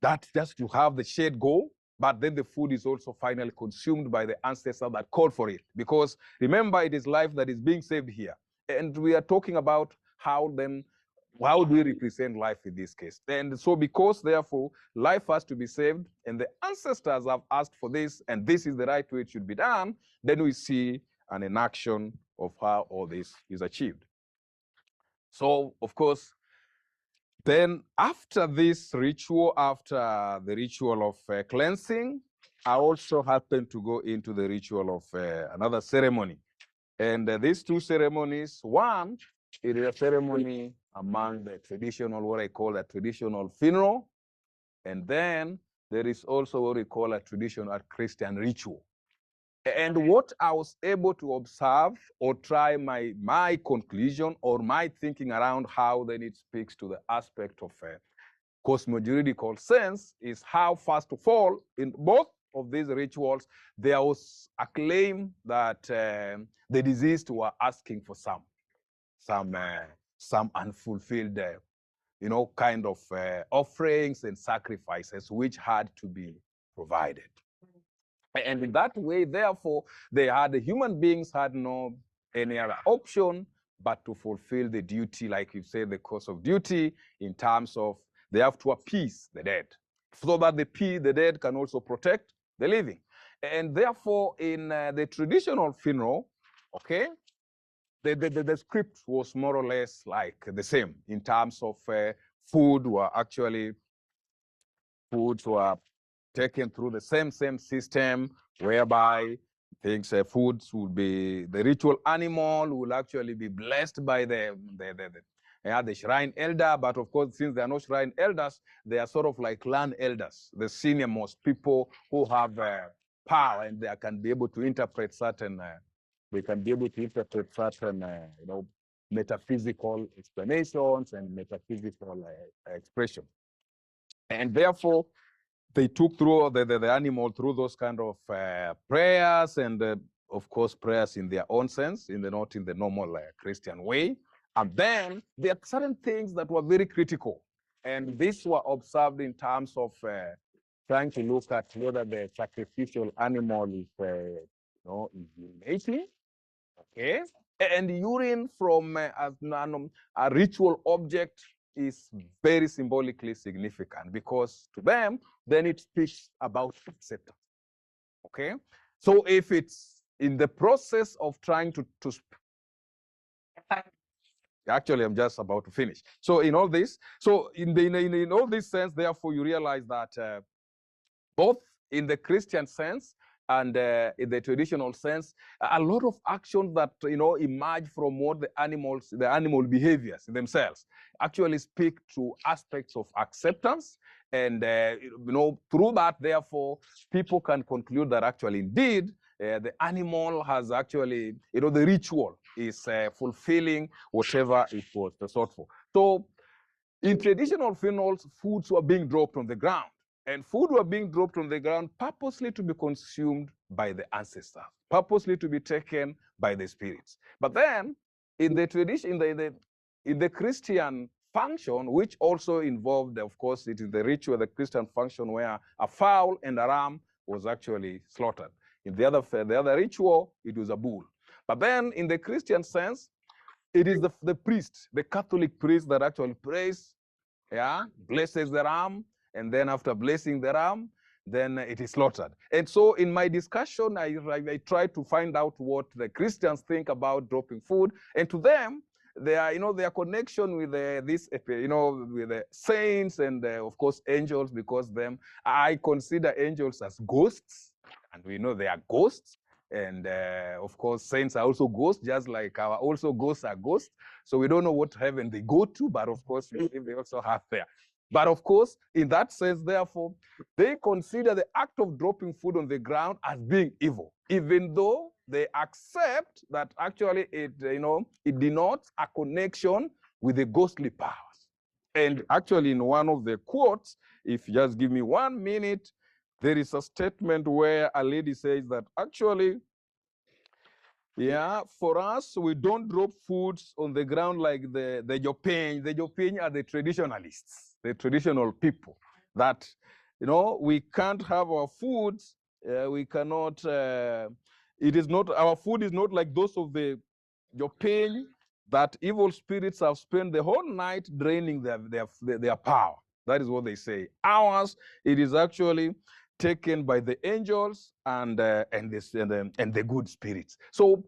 that, just to have the shade go, but then the food is also finally consumed by the ancestor that called for it. Because remember, it is life that is being saved here. And we are talking about how do we represent life in this case? And so because, therefore, life has to be saved, and the ancestors have asked for this, and this is the right way it should be done, then we see an enaction of how all this is achieved. So, of course, then after this ritual, after the ritual of cleansing, I also happen to go into the ritual of another ceremony. And these two ceremonies, one, it is a ceremony among the traditional, what I call a traditional funeral. And then there is also what we call a traditional Christian ritual. And what I was able to observe or try my conclusion or my thinking around how then it speaks to the aspect of a Cosmo-juridical sense is how, first of all, in both of these rituals, there was a claim that the deceased were asking for some unfulfilled, kind of offerings and sacrifices which had to be provided. And in that way, therefore, the human beings had no any other option but to fulfill the duty, like you say, the course of duty, in terms of they have to appease the dead, so that the dead can also protect the living. And therefore, in the traditional funeral, okay, the script was more or less like the same in terms of foods were taken through the same system, whereby things foods would be, the ritual animal will actually be blessed by the shrine elder. But of course, since they are not shrine elders, they are sort of like clan elders, the senior most people who have power, and they can be able to interpret certain metaphysical explanations and metaphysical expressions. And therefore, they took through the animal through those kind of prayers, and of course prayers in their own sense, not in the normal Christian way. And then there are certain things that were very critical, and these were observed in terms of trying to look at whether the sacrificial animal is urinating, okay, and urine from a ritual object is very symbolically significant, because to them, then it speaks about acceptance. Okay, so if it's in the process of trying to actually, I'm just about to finish. So in all this, so in all this sense, therefore, you realize that both in the Christian sense and in the traditional sense, a lot of actions that emerge from what the animal behaviors themselves actually speak to aspects of acceptance, and through that, therefore, people can conclude that actually, indeed, the animal has actually, the ritual is fulfilling whatever it was sought for. So, in traditional funerals, foods were being dropped on the ground. And food were being dropped on the ground purposely to be consumed by the ancestors, purposely to be taken by the spirits. But then, in the tradition, in the Christian function, which also involved, of course, it is the ritual, the Christian function where a fowl and a ram was actually slaughtered. In the other ritual, it was a bull. But then, in the Christian sense, it is the priest, the Catholic priest, that actually prays, blesses the ram, and then after blessing the ram, then it is slaughtered. And so in my discussion, I try to find out what the Christians think about dropping food, and to them, their connection with with the saints and of course angels, because I consider angels as ghosts, and we know they are ghosts. And of course, saints are also ghosts, just like our also ghosts are ghosts. So we don't know what heaven they go to, but of course, we believe they also have there. But of course, in that sense, therefore, they consider the act of dropping food on the ground as being evil, even though they accept that actually it denotes a connection with the ghostly powers. And actually, in one of the quotes, if you just give me 1 minute, there is a statement where a lady says that actually, for us, we don't drop foods on the ground like the Jopeng. The Jopeng are the traditionalists, the traditional people, that, we can't have our foods, we cannot, our food is not like those of the Jopeng, that evil spirits have spent the whole night draining their power. That is what they say. Ours, it is actually taken by the angels and the good spirits. So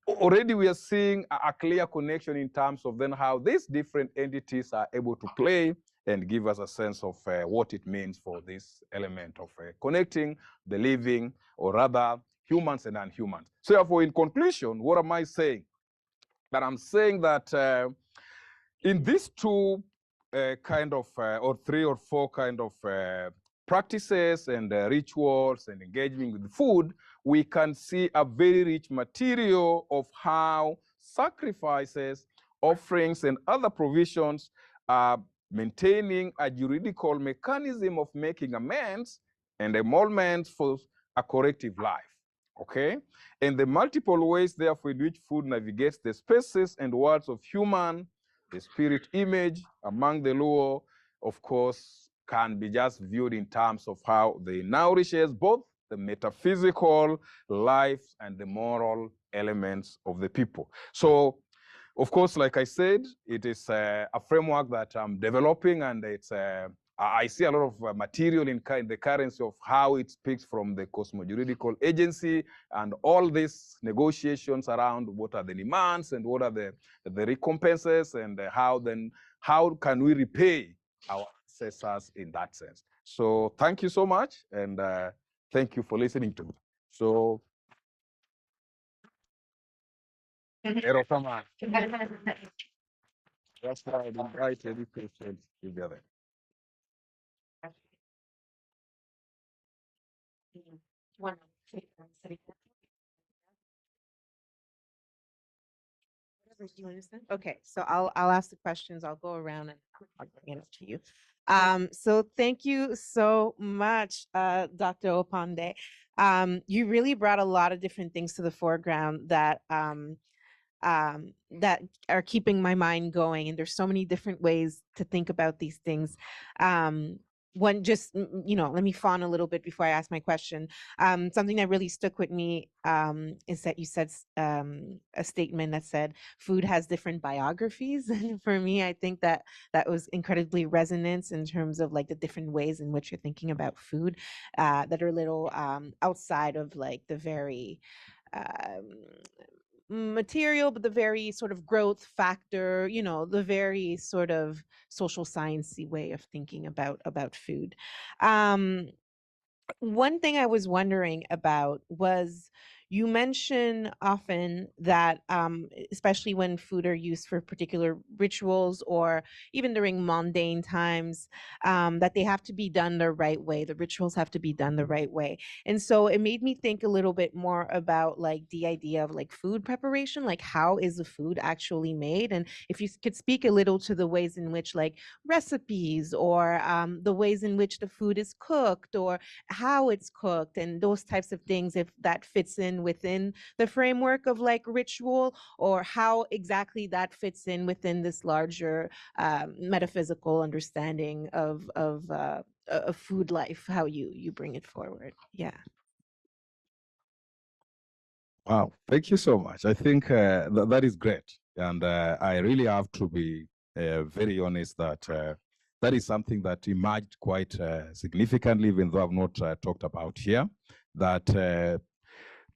already we are seeing a clear connection in terms of then how these different entities are able to play and give us a sense of what it means for this element of connecting the living, or rather humans and non-humans. So therefore, in conclusion, what am I saying? That I'm saying that in these two or 3 or 4 kind of practices and rituals and engagement with food, we can see a very rich material of how sacrifices, offerings, and other provisions are maintaining a juridical mechanism of making amends and emoluments for a corrective life. Okay? And the multiple ways, therefore, in which food navigates the spaces and worlds of human, the spirit image among the Luo, of course, can be just viewed in terms of how they nourishes both the metaphysical life and the moral elements of the people. So, of course, like I said, it is a framework that I'm developing, and it's I see a lot of material in the currency of how it speaks from the Cosmo-juridical agency and all these negotiations around what are the demands and what are the recompenses, and how can we repay our ancestors in that sense. So thank you so much, and thank you for listening to me. So, that's why I invite any questions if they're there. Okay, so I'll ask the questions. I'll go around and I'll bring it up to you. So thank you so much, Dr. Opande. You really brought a lot of different things to the foreground that that are keeping my mind going, and there's so many different ways to think about these things. one just, let me fawn a little bit before I ask my question. Something that really stuck with me is that you said a statement that said food has different biographies. And for me, I think that that was incredibly resonance in terms of like the different ways in which you're thinking about food that are a little outside of like the very material, but the very sort of growth factor, the very sort of social sciencey way of thinking about food. One thing I was wondering about was you mention often that, especially when food are used for particular rituals or even during mundane times, that they have to be done the right way. The rituals have to be done the right way. And so it made me think a little bit more about like the idea of like food preparation, like how is the food actually made? And if you could speak a little to the ways in which like recipes or the ways in which the food is cooked or how it's cooked and those types of things, if that fits in within the framework of like ritual, or how exactly that fits in within this larger metaphysical understanding of food life, how you bring it forward. Yeah. Wow, thank you so much. I think that is great. And I really have to be very honest that that is something that emerged quite significantly, even though I've not talked about here, that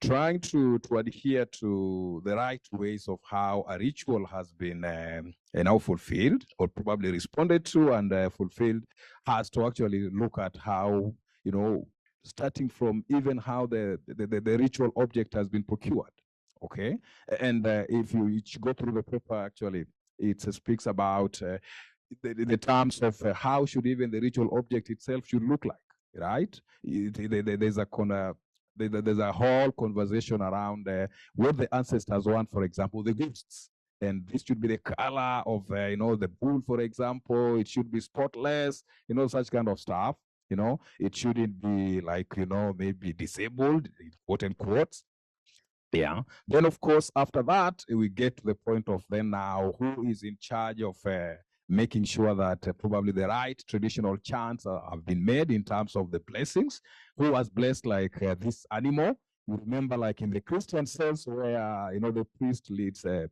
trying to adhere to the right ways of how a ritual has been now fulfilled or probably responded to and fulfilled has to actually look at how, starting from even how the ritual object has been procured. Okay. And if you go through the paper, actually, it speaks about the terms of how should even the ritual object itself should look like, right? There's a whole conversation around what the ancestors want, for example, the ghosts. And this should be the color of, the bull, for example. It should be spotless, such kind of stuff. It shouldn't be like, maybe disabled, quote unquote. Yeah. Then, of course, after that, we get to the point of then now who is in charge of making sure that probably the right traditional chants have been made in terms of the blessings. Who was blessed like this animal? You remember, like in the Christian sense, where the priest leads the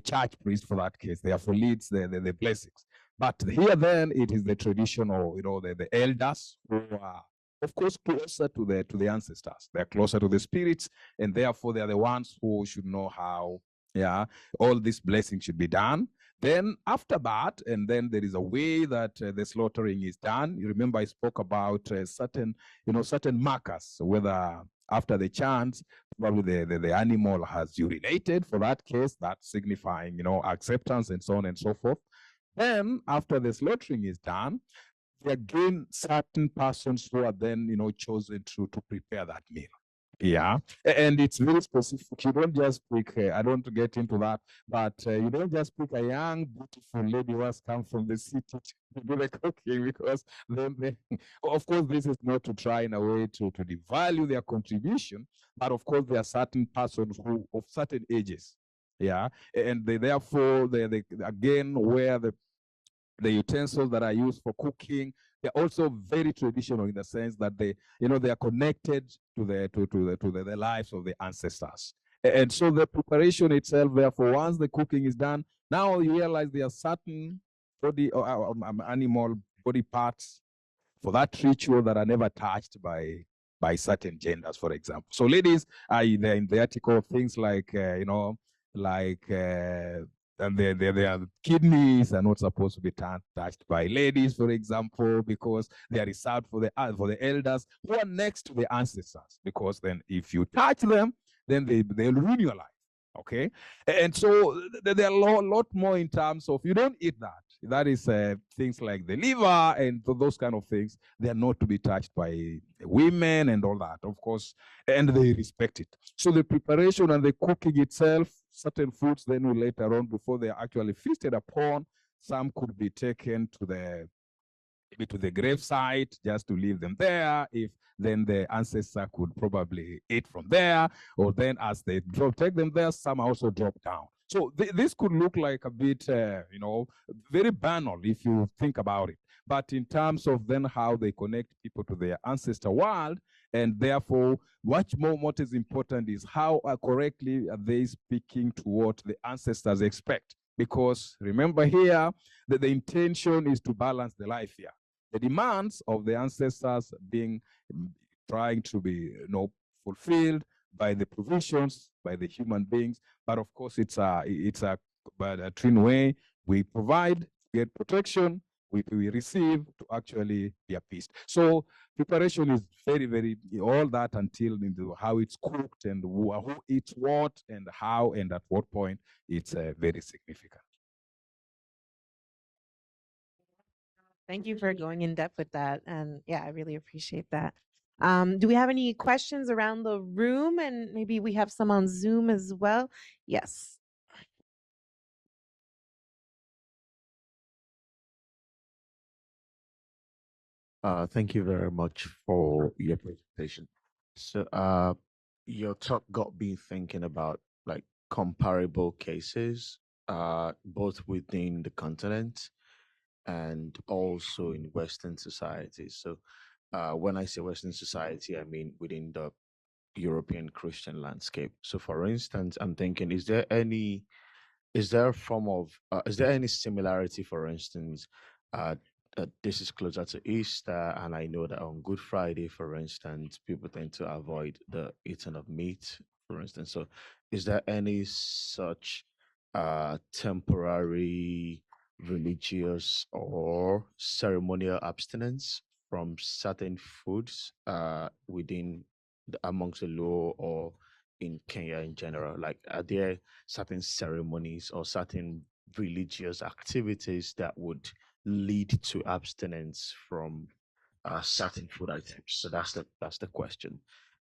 church priest for that case, therefore leads the blessings. But here, then, it is the traditional, the elders who are, of course, closer to the ancestors. They're closer to the spirits, and therefore they are the ones who should know how, all this blessing should be done. Then after that, and then there is a way that the slaughtering is done. You remember I spoke about certain markers, whether after the chant, probably the animal has urinated. For that case, that's signifying, acceptance and so on and so forth. Then after the slaughtering is done, there are again certain persons who are then, chosen to prepare that meal. Yeah, and it's very specific. You don't just pick, I don't get into that, but you don't just pick a young, beautiful lady who has come from the city to do the cooking, because then of course, this is not to try in a way to devalue their contribution, but of course, there are certain persons who of certain ages, yeah, and therefore, they again, where the utensils that are used for cooking, they're also very traditional in the sense that they are connected to the lives of the ancestors. And so the preparation itself, therefore, once the cooking is done, now you realize there are certain body or animal body parts for that ritual that are never touched by certain genders, for example. So ladies are in the article, things like and their kidneys are not supposed to be touched by ladies, for example, because they are reserved for the elders who are next to the ancestors. Because then, if you touch them, then they'll ruin your life. Okay, and so there are a lot more in terms of you don't eat that. That is things like the liver and those kind of things. They are not to be touched by women and all that, of course, and they respect it. So the preparation and the cooking itself, certain foods then will later on, before they are actually feasted upon, some could be taken to the gravesite just to leave them there. If then the ancestor could probably eat from there, or then as they take them there, some also drop down. So this could look like a bit, very banal if you think about it. but in terms of then how they connect people to their ancestor world, and therefore, much more what is important is how correctly are they speaking to what the ancestors expect. Because remember here that the intention is to balance the life here. The demands of the ancestors being trying to be fulfilled by the provisions by the human beings, but of course it's a twin way. We provide, get protection, we receive to actually be appeased. So preparation is very, very, all that until into how it's cooked and who eats what and how and at what point, it's very significant. Thank you for going in depth with that. And yeah, I really appreciate that. Do we have any questions around the room? And maybe we have some on Zoom as well. Yes. Thank you very much for your presentation. So, your talk got me thinking about like comparable cases, both within the continent and also in Western societies. So, when I say Western society, I mean within the European Christian landscape. So, for instance, I'm thinking, is there any similarity, for instance, uh, this is closer to Easter, and I know that on Good Friday, for instance, people tend to avoid the eating of meat, for instance. So, is there any such temporary religious or ceremonial abstinence from certain foods within amongst the law or in Kenya in general? Like, are there certain ceremonies or certain religious activities that would lead to abstinence from certain food items? So that's the question.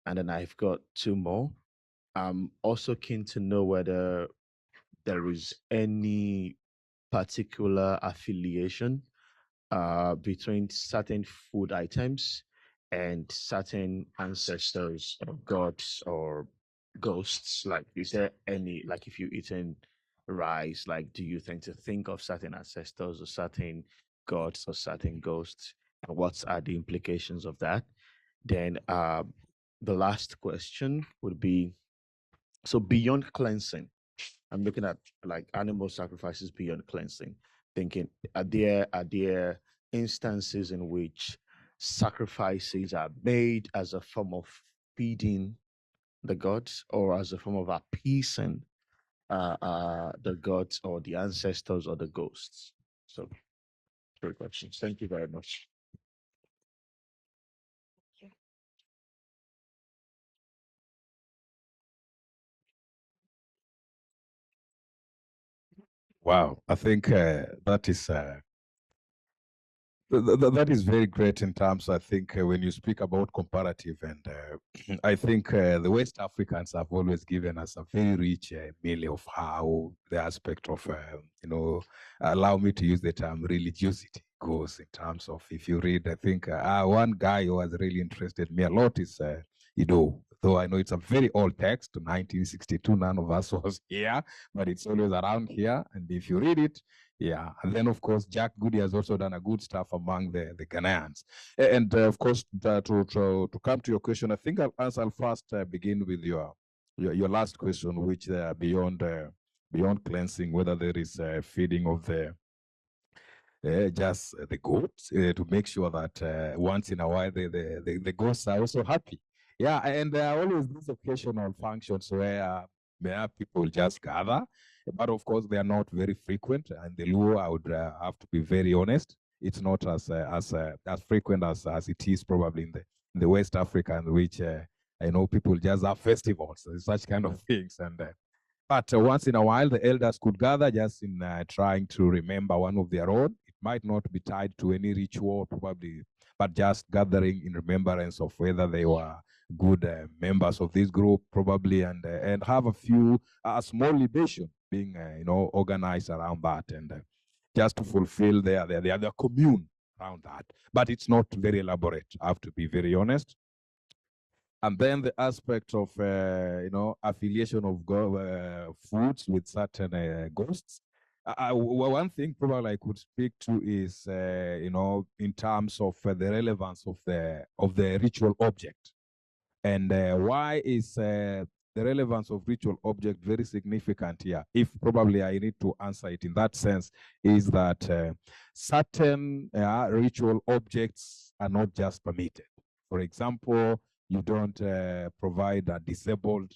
And then I've got two more. I'm also keen to know whether there is any particular affiliation between certain food items and certain ancestors or gods or ghosts. Like, is there any, like, if you're eating rice, like, do you tend to think of certain ancestors or certain gods or certain ghosts? And what are the implications of that? Then the last question would be, so beyond cleansing, I'm looking at like animal sacrifices beyond cleansing, thinking, are there instances in which sacrifices are made as a form of feeding the gods or as a form of appeasing the gods or the ancestors or the ghosts? So, three questions. Thank you very much. Wow, I think that is that is very great in terms, I think, when you speak about comparative. And I think the West Africans have always given us a very rich meal of how the aspect of, allow me to use the term religiosity goes in terms of, if you read, I think one guy who has really interested me a lot is Ido. Though I know it's a very old text, 1962, none of us was here, but it's always around here. And if you read it, yeah, and then of course Jack Goody has also done a good stuff among the Ghanaians. And of course, to come to your question, I think I'll first begin with your last question, which beyond cleansing, whether there is feeding of the just the goats to make sure that once in a while the goats are also happy. Yeah, and there are always these occasional functions where people just gather, but of course they are not very frequent. And the Luo, I would have to be very honest, it's not as frequent as it is probably in the West Africa, in which I know people just have festivals, such kind of things, and but once in a while, the elders could gather just in trying to remember one of their own. It might not be tied to any ritual, probably, but just gathering in remembrance of whether they were good members of this group, probably, and have a few small libation being organized around that, and just to fulfill their commune around that. But it's not very elaborate. I have to be very honest. And then the aspect of affiliation of foods with certain ghosts. one thing probably I could speak to is, in terms of the relevance of the ritual object. And why is the relevance of ritual object very significant here? If probably I need to answer it in that sense, is that certain ritual objects are not just permitted. For example, you don't provide a disabled,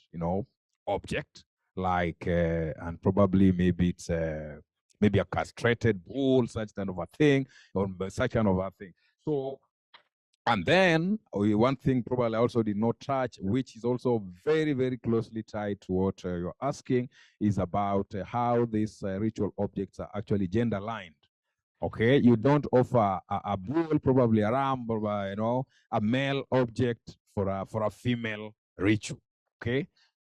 object like, and probably maybe it's maybe a castrated bull, such kind of a thing, or such kind of a thing. So, and then one thing probably I also did not touch, which is also very, very closely tied to what you're asking, is about how these ritual objects are actually gender aligned. Okay, you don't offer a bull, probably a ram, or a male object for a female ritual. Okay,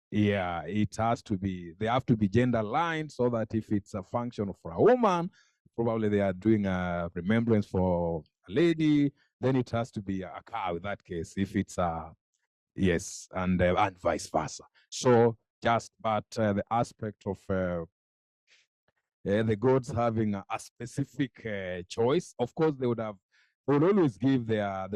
yeah, it has to be. They have to be gender aligned so that if it's a function for a woman, probably they are doing a remembrance for a lady. Then it has to be a cow in that case, if it's a yes, and vice versa. So but the aspect of the gods having a specific choice. Of course, they will always give their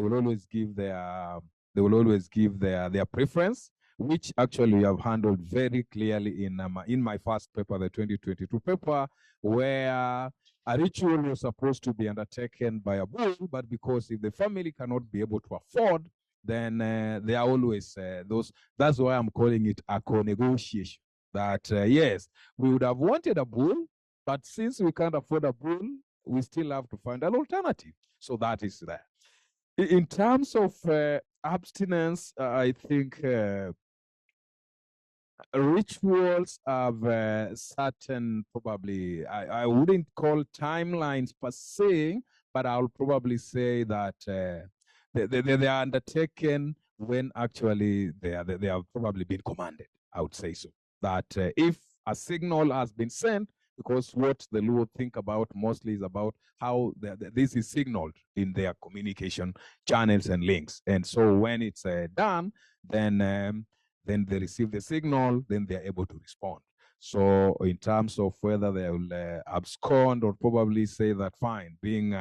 preference, which actually we have handled very clearly in my first paper, the 2022 paper, where a ritual was supposed to be undertaken by a bull, but because if the family cannot be able to afford, then there are always those. That's why I'm calling it a co-negotiation. That yes, we would have wanted a bull, but since we can't afford a bull, we still have to find an alternative. So that is there. In terms of abstinence, I think rituals have certain, probably, I wouldn't call timelines per se, but I'll probably say that they are undertaken when actually they have probably been commanded. I would say so. That if a signal has been sent, because what the Luo think about mostly is about how this is signaled in their communication channels and links. And so when it's done, then they receive the signal, then they're able to respond. So in terms of whether they will abscond or probably say that fine, being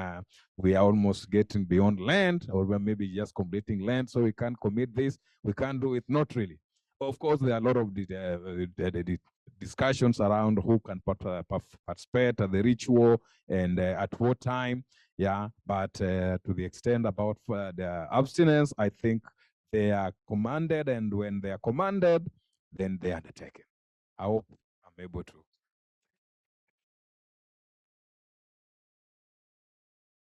we are almost getting beyond land, or we're maybe just completing land, so we can't commit this, we can't do it, not really. Of course, there are a lot of the discussions around who can participate at the ritual and at what time. Yeah, but to the extent about the abstinence, I think they are commanded, and when they are commanded, then they are undertaken. I hope I'm able to.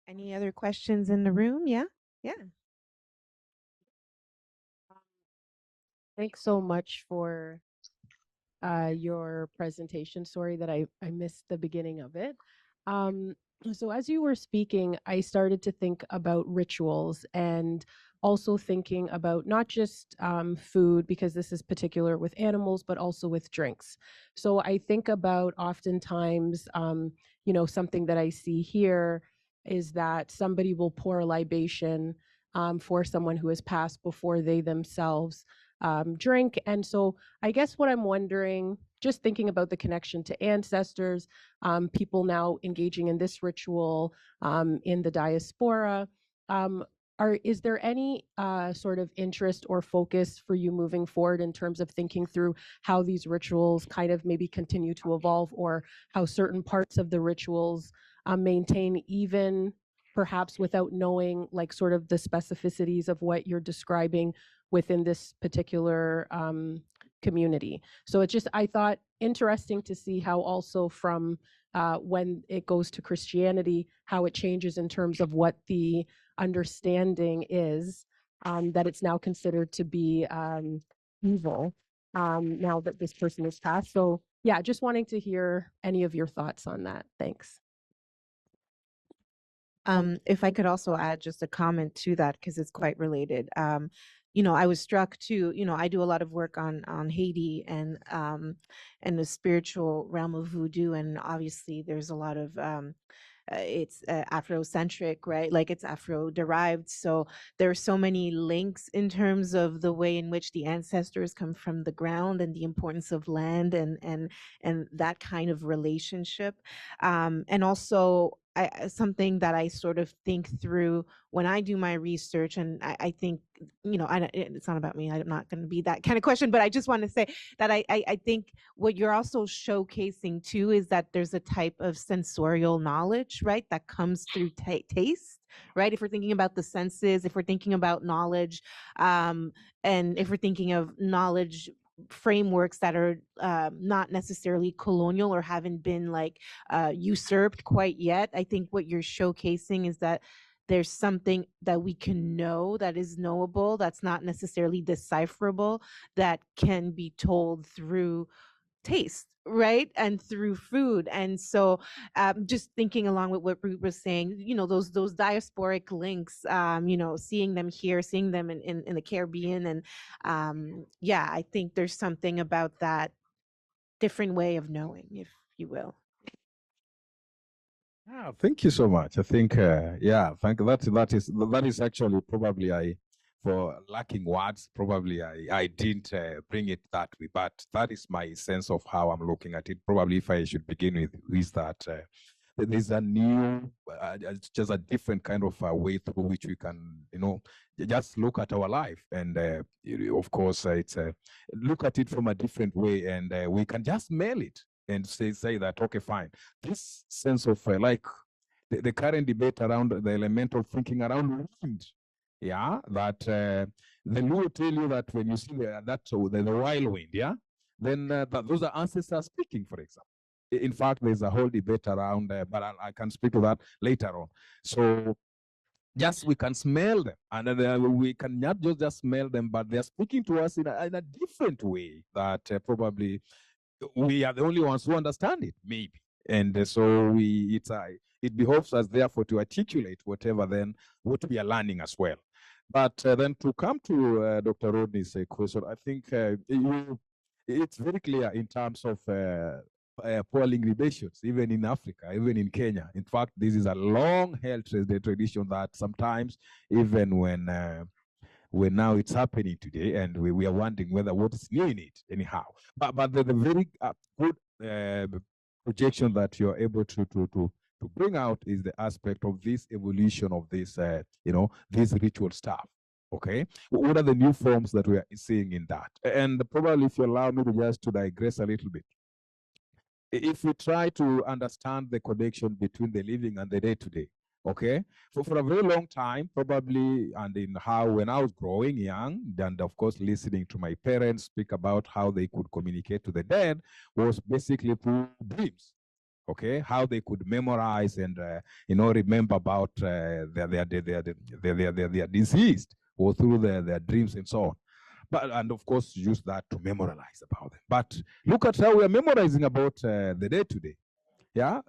Any other questions in the room? Yeah. Thanks so much for your presentation. Sorry that I missed the beginning of it. So as you were speaking, I started to think about rituals and also thinking about not just food, because this is particular with animals, but also with drinks. So I think about oftentimes, something that I see here is that somebody will pour a libation for someone who has passed before they themselves drink. And so I guess what I'm wondering, just thinking about the connection to ancestors, people now engaging in this ritual in the diaspora, is there any sort of interest or focus for you moving forward in terms of thinking through how these rituals kind of maybe continue to evolve, or how certain parts of the rituals maintain, even perhaps without knowing like sort of the specificities of what you're describing within this particular community? So it's just, I thought, interesting to see how also from when it goes to Christianity, how it changes in terms of what the understanding is, that it's now considered to be evil now that this person has passed. So yeah, just wanting to hear any of your thoughts on that. Thanks. If I could also add just a comment to that, because it's quite related. I was struck too. I do a lot of work on Haiti and the spiritual realm of voodoo, and obviously there's a lot of it's Afrocentric, right? Like it's Afro-derived. So there are so many links in terms of the way in which the ancestors come from the ground and the importance of land and that kind of relationship. And also something that I sort of think through when I do my research, and I think, you know, it's not about me. I'm not going to be that kind of question, but I just want to say that I think what you're also showcasing too is that there's a type of sensorial knowledge, right, that comes through taste, right? If we're thinking about the senses, if we're thinking about knowledge, and if we're thinking of knowledge frameworks that are not necessarily colonial or haven't been like usurped quite yet, I think what you're showcasing is that there's something that we can know that is knowable, that's not necessarily decipherable, that can be told through taste, right, and through food. And so just thinking along with what Ruth was saying, you know, those diasporic links, you know, seeing them here, seeing them in the Caribbean, and yeah, I think there's something about that different way of knowing, if you will. Yeah, thank you so much. I think, yeah, thank that is actually probably for lacking words, probably I didn't bring it that way, but that is my sense of how I'm looking at it. Probably if I should begin with is that there's a new, just a different kind of way through which we can, you know, just look at our life. And of course, it's look at it from a different way, and we can just mail it and say that, okay, fine. This sense of like the current debate around the elemental thinking around wind, yeah, that the Luo tell you that when you see the wild wind, yeah, then those are ancestors speaking, for example. In fact, there's a whole debate around, but I can speak to that later on. So just we can smell them, and we can not just smell them, but they're speaking to us in a different way that probably we are the only ones who understand it, maybe. And so it behoves us, therefore, to articulate what we are learning as well. But then to come to Dr. Rodney's question, I think it's very clear in terms of polling relations, even in Africa, even in Kenya. In fact, this is a long-held tradition that sometimes, even when now it's happening today, and we are wondering whether what is new in it anyhow. But the very good projection that you're able to bring out is the aspect of this evolution of this, you know, this ritual stuff. Okay, what are the new forms that we are seeing in that? And probably, if you allow me to just to digress a little bit, if we try to understand the connection between the living and the day-to-day, okay, for a very long time, probably, and in how when I was growing young, and of course listening to my parents speak about how they could communicate to the dead was basically through dreams. Okay, how they could memorize and you know, remember about their deceased, or through their dreams and so on. But and of course use that to memorize about them. But look at how we are memorizing about the day-to-day. Yeah,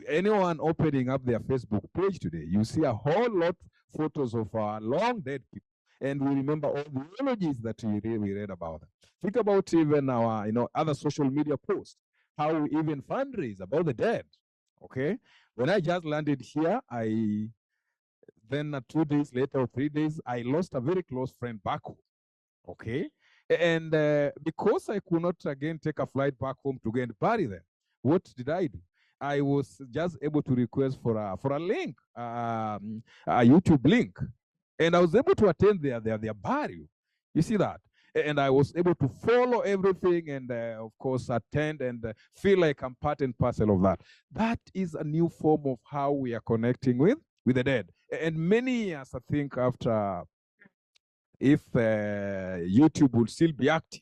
anyone opening up their Facebook page today, you see a whole lot photos of long dead people, and we remember all the eulogies that we read about them. Think about even our, you know, other social media posts, how we even fundraise about the dead. Okay, when I just landed here, then 2 days later or 3 days, I lost a very close friend back home. Okay, and because I could not again take a flight back home to go and bury them, what did I do? I was just able to request for a link, a YouTube link, and I was able to attend their burial. You see that? And I was able to follow everything, and of course attend and feel like I'm part and parcel of that. That is a new form of how we are connecting with the dead. And many years, I think, after, if YouTube will still be active,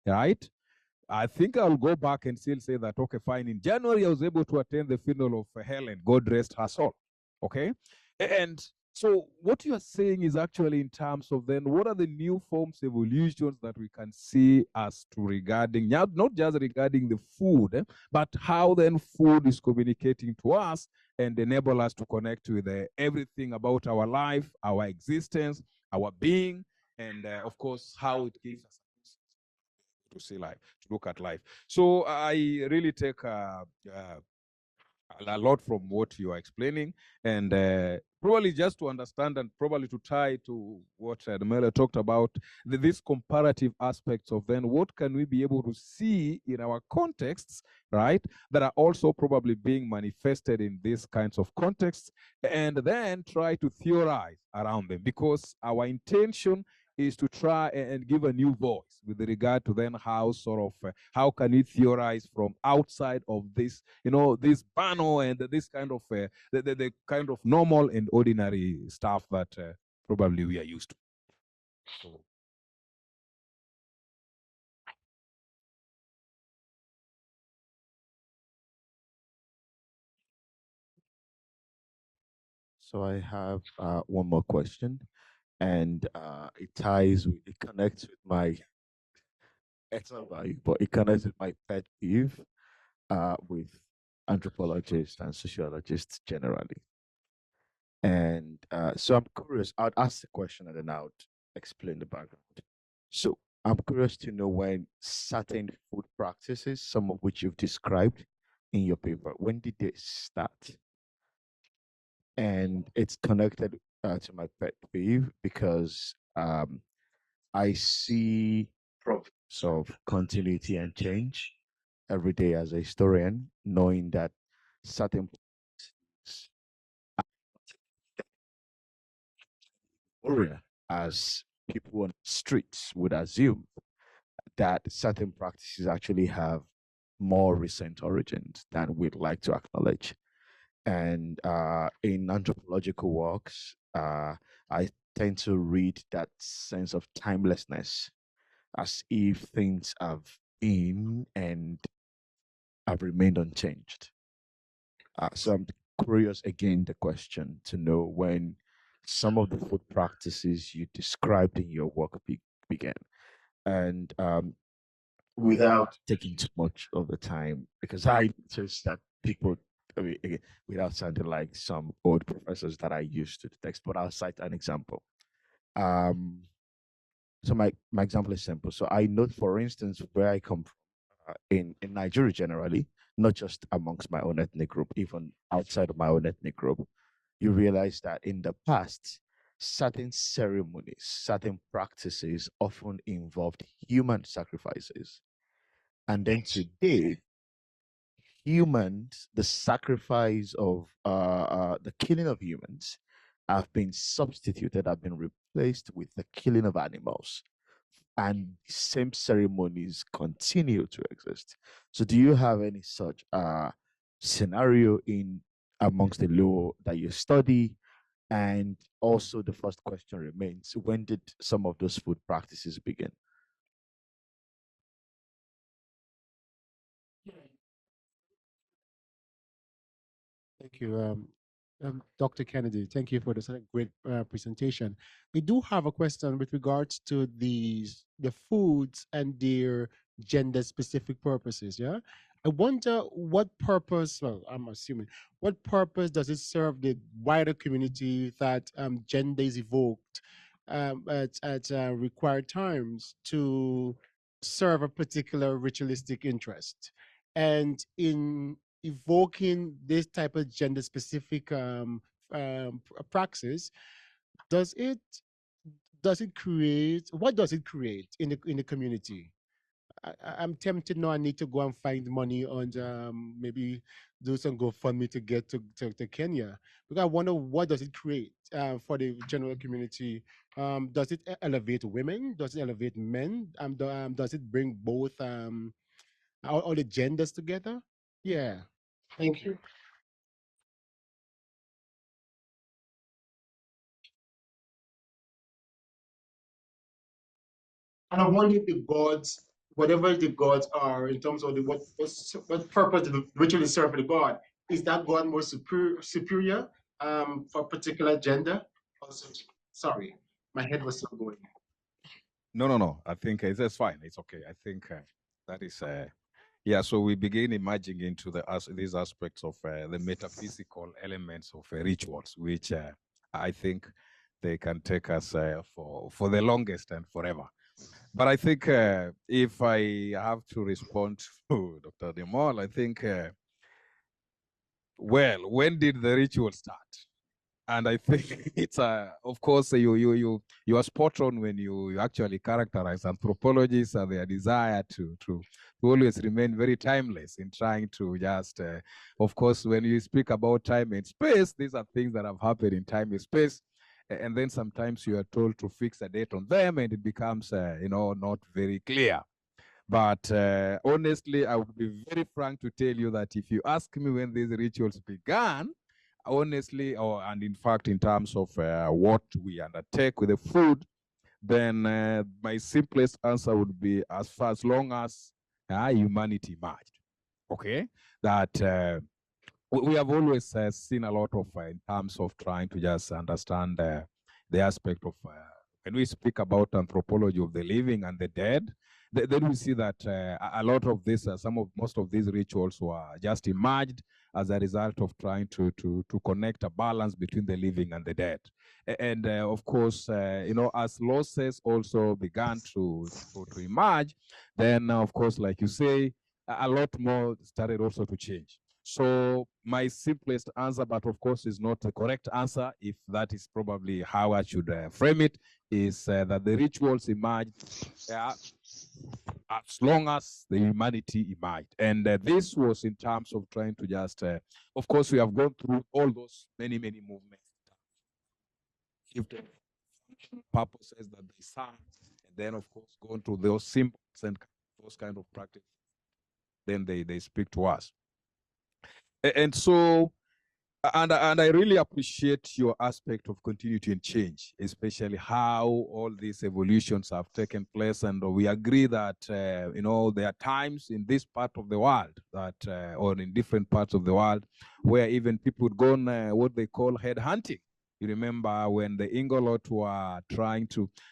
right? I think I'll go back and still say that, okay, fine. In January, I was able to attend the funeral of Helen, God rest her soul. Okay? And so what you are saying is actually in terms of then what are the new forms, evolutions that we can see as to regarding, not just regarding the food, but how then food is communicating to us and enable us to connect with everything about our life, our existence, our being, and of course, how it gives us to see life, to look at life. So I really take a lot from what you are explaining, and probably just to understand and probably to tie to what Mele talked about, this comparative aspects of then what can we be able to see in our contexts, right, that are also probably being manifested in these kinds of contexts, and then try to theorize around them, because our intention is to try and give a new voice with regard to then how sort of how can we theorize from outside of this, this banal and this kind of the kind of normal and ordinary stuff that probably we are used to. So I have one more question, and it connects with my, it's not value, but it connects with my pet peeve with anthropologists and sociologists generally. And so I'm curious, I'd ask the question and then I would explain the background. So I'm curious to know when certain food practices, some of which you've described in your paper, when did they start? And it's connected to my pet peeve because I see problems of continuity and change every day as a historian, knowing that certain area, as people on the streets would assume, that certain practices actually have more recent origins than we'd like to acknowledge. And in anthropological works, I tend to read that sense of timelessness as if things have been and have remained unchanged. So I'm curious again the question to know when some of the food practices you described in your work began. And without taking too much of the time, because I noticed that people, I mean, again, without sounding like some old professors that I used to the text, but I'll cite an example. So my example is simple. So I note, for instance, where I come from in Nigeria generally, not just amongst my own ethnic group, even outside of my own ethnic group, you realize that in the past, certain ceremonies, certain practices often involved human sacrifices. And then today, humans, the sacrifice of the killing of humans have been substituted, have been replaced with the killing of animals. And the same ceremonies continue to exist. So do you have any such scenario in amongst the law that you study? And also the first question remains, when did some of those food practices begin? Thank you, Dr. Kennedy. Thank you for this great presentation. We do have a question with regards to the foods and their gender-specific purposes. Yeah, I wonder what purpose. Well, I'm assuming what purpose does it serve the wider community that gender is evoked at required times to serve a particular ritualistic interest, and in evoking this type of gender specific praxis, does it create, what does it create in the community? I'm tempted now. I need to go and find money and maybe do some GoFundMe to get to Kenya, because I wonder what does it create for the general community. Does it elevate women? Does it elevate men? Does it bring both all the genders together? Yeah. Thank you. And I wonder if the gods, whatever the gods are, in terms of what purpose the ritually serve the god, is that god more superior for a particular gender? Also, sorry, my head was still going. No. I think that's fine. It's okay. I think that is yeah. So we begin emerging into these aspects of the metaphysical elements of rituals, which I think they can take us for the longest and forever. But I think if I have to respond to Dr. Demol, I think Well, when did the ritual start? And I think it's of course you are spot on when you actually characterize anthropologists and their desire to always remain very timeless in trying to just of course when you speak about time and space, these are things that have happened in time and space, and then sometimes you are told to fix a date on them and it becomes not very clear. But honestly, I would be very frank to tell you that if you ask me when these rituals began, honestly, and in fact, in terms of what we undertake with the food, then my simplest answer would be as long as humanity emerged. Okay, that we have always seen a lot of in terms of trying to just understand the aspect of when we speak about anthropology of the living and the dead, then we see that a lot of this, most of these rituals were just emerged as a result of trying to connect a balance between the living and the dead. And of course, as losses also began to emerge, then of course, like you say, a lot more started also to change. So my simplest answer, but of course is not the correct answer, if that is probably how I should frame it, is that the rituals emerged as long as the humanity emerged. And this was in terms of trying to just, of course, we have gone through all those many movements, shifted purposes that they serve, and then of course gone to those symbols and those kind of practices. Then they speak to us. And so, and I really appreciate your aspect of continuity and change, especially how all these evolutions have taken place. And we agree that, there are times in this part of the world that, or in different parts of the world, where even people would go on what they call head hunting. You remember when the Ingolot were trying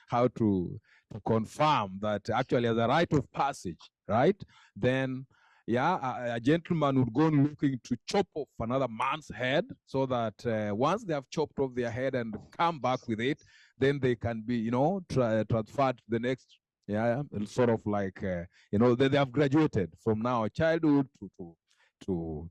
how to confirm that actually as a rite of passage, right? Then a gentleman would go looking to chop off another man's head so that once they have chopped off their head and come back with it, then they can be, transferred to the next, sort of like, they have graduated from now childhood to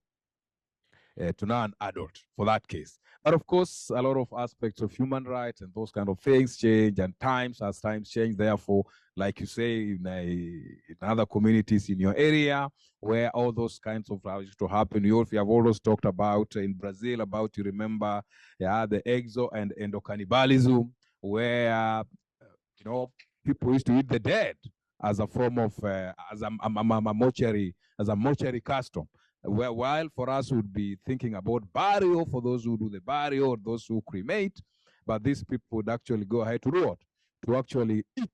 now an adult for that case. But of course, a lot of aspects of human rights and those kind of things change, and as times change, therefore, like you say, in other communities in your area, where all those kinds of used to happen. You have always talked about in Brazil about, you remember, the exo and endocannibalism, where, people used to eat the dead as a form of, as a mortuary custom. While for us would be thinking about burial for those who do the burial or those who cremate, but these people would actually go ahead to do what? To actually eat,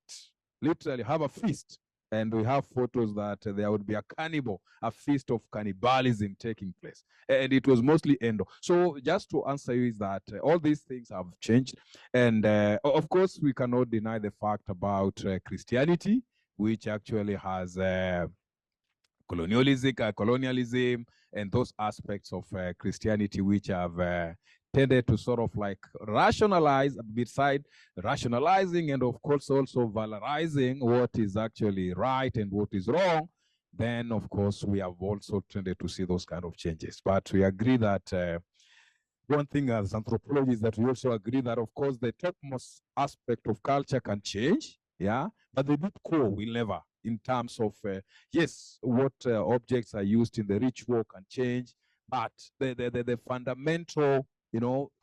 literally have a feast. And we have photos that there would be a cannibal, a feast of cannibalism taking place. And it was mostly endo. So just to answer you is that all these things have changed. And of course, we cannot deny the fact about Christianity, which actually has colonialism, and those aspects of Christianity which have tended to sort of like rationalize, beside rationalizing and of course also valorizing what is actually right and what is wrong. Then of course we have also tended to see those kind of changes. But we agree that one thing as anthropologists is that we also agree that, of course, the topmost aspect of culture can change, but the deep core will never, in terms of, yes, what objects are used in the ritual can change, but the fundamental,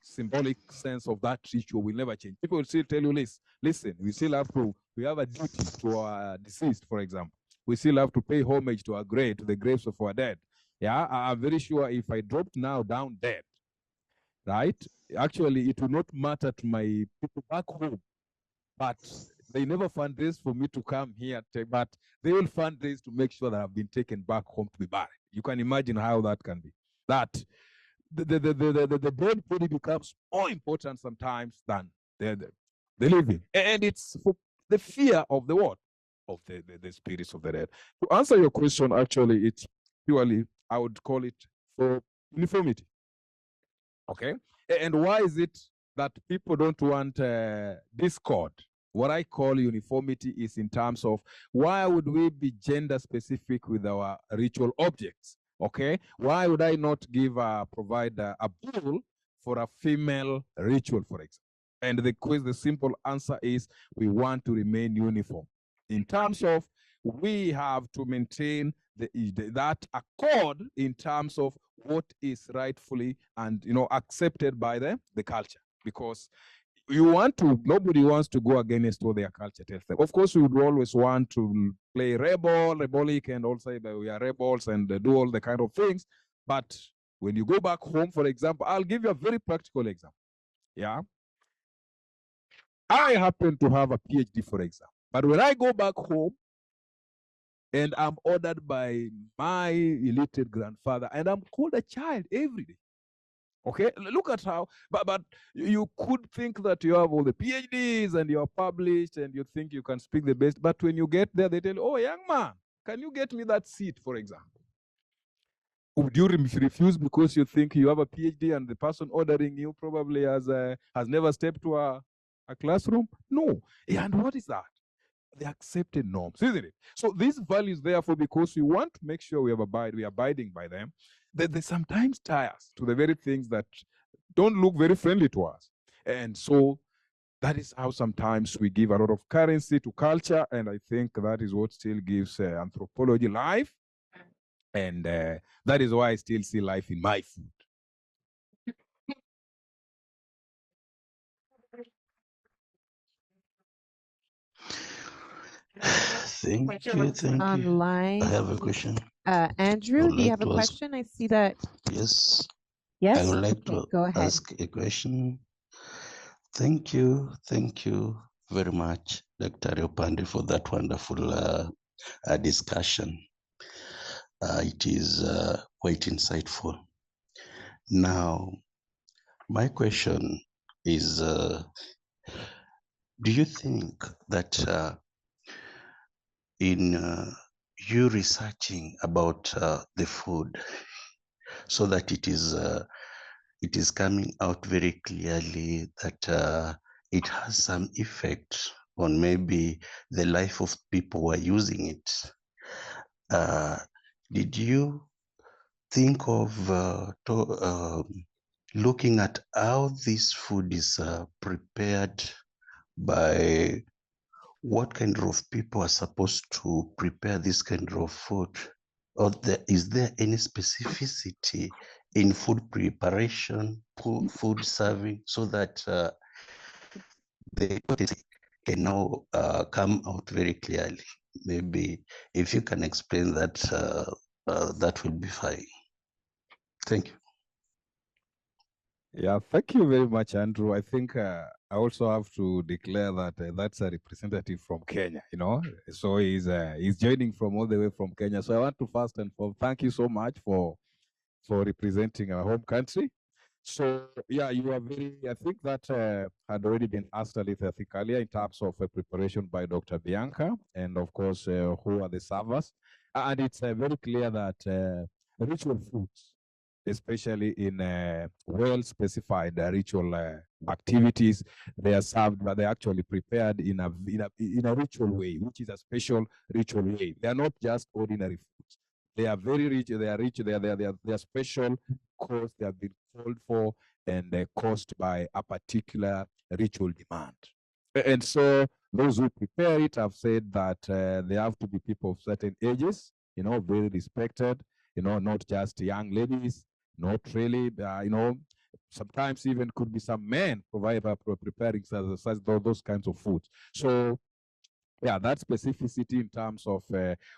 symbolic sense of that ritual will never change. People will still tell you this, listen, we still have we have a duty to our deceased, for example. We still have to pay homage to our grave, to the graves of our dead. I'm very sure if I dropped now down dead, right? Actually, it will not matter to my people back home, but they never fundraise for me to come here, but they will fundraise to make sure that I've been taken back home to be buried. You can imagine how that can be. That the dead body becomes more important sometimes than the living. And it's for the fear of the what? Of the spirits of the dead. To answer your question, actually, it's purely, I would call it for uniformity. Okay. And why is it that people don't want discord? What I call uniformity is in terms of why would we be gender specific with our ritual objects? Okay, why would I not provide a bull for a female ritual, for example? And the simple answer is we want to remain uniform in terms of we have to maintain that accord in terms of what is rightfully and accepted by the culture, because nobody wants to go against what their culture tells them. Of course, we would always want to play rebellic, and also that we are rebels and do all the kind of things. But when you go back home, for example, I'll give you a very practical example. Yeah. I happen to have a PhD, for example. But when I go back home and I'm ordered by my elated grandfather and I'm called a child every day. Okay, look at how, but you could think that you have all the PhDs and you're published and you think you can speak the best, but when you get there, they tell you, oh, young man, can you get me that seat, for example? Would you refuse because you think you have a PhD and the person ordering you probably has never stepped to a classroom? No. And what is that? The accepted norms, isn't it? So these values, therefore, because we want to make sure we are abiding by them, that they sometimes tie us to the very things that don't look very friendly to us. And so that is how sometimes we give a lot of currency to culture, and I think that is what still gives anthropology life. And that is why I still see life in my food. Thank you. Online. I have a question. Andrew, do you have a question? I see that. Yes. Yes. I would like to go ahead. ask a question. Thank you. Thank you very much, Dr. Opande, for that wonderful discussion. It is quite insightful. Now, my question is, do you think that in you researching about the food, so that it is coming out very clearly that it has some effect on maybe the life of people who are using it, did you think of looking at how this food is prepared, by what kind of people are supposed to prepare this kind of food? Or is there any specificity in food preparation, food serving, so that the can now come out very clearly? Maybe if you can explain that, that will be fine. Thank you. Yeah, thank you very much, Andrew. I think I also have to declare that that's a representative from Kenya, So he's joining from all the way from Kenya. So I want to first and foremost thank you so much for representing our home country. So yeah, you are I think that had already been asked a little, I think, earlier in terms of preparation by Dr. Bianca, and of course, who are the servers. And it's very clear that ritual foods, especially in well-specified ritual activities, they are served, but they're actually prepared in a ritual way, which is a special ritual way. They are not just ordinary foods. They are very rich. They are rich. They are special because they have been called for and caused by a particular ritual demand. And so those who prepare it have said that they have to be people of certain ages, very respected, not just young ladies, not really, sometimes even could be some men preparing those kinds of foods. So yeah, that specificity in terms of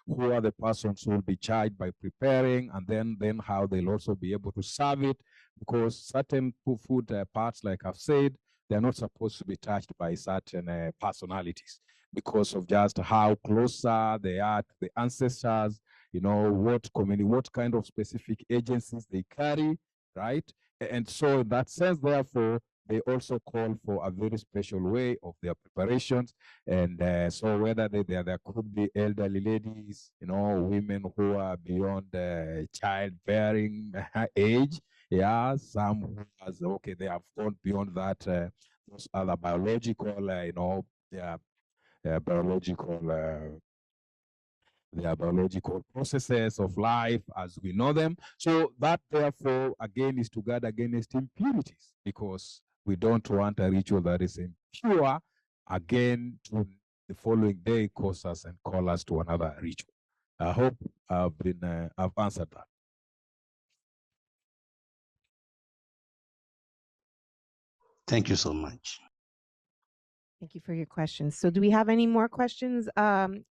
who are the persons who will be charged by preparing, and then how they'll also be able to serve it, because certain food parts, like I've said, they're not supposed to be touched by certain personalities because of just how closer they are to the ancestors, what kind of specific agencies they carry, right? And so in that sense, therefore, they also call for a very special way of their preparations. And so whether there could be elderly ladies, women who are beyond childbearing age, yeah, some who has, they have gone beyond that, those other biological, biological They are biological processes of life as we know them. So that, therefore, again, is to guard against impurities, because we don't want a ritual that is impure, again, to the following day cause us and call us to another ritual. I hope I've answered that. Thank you so much. Thank you for your questions. So do we have any more questions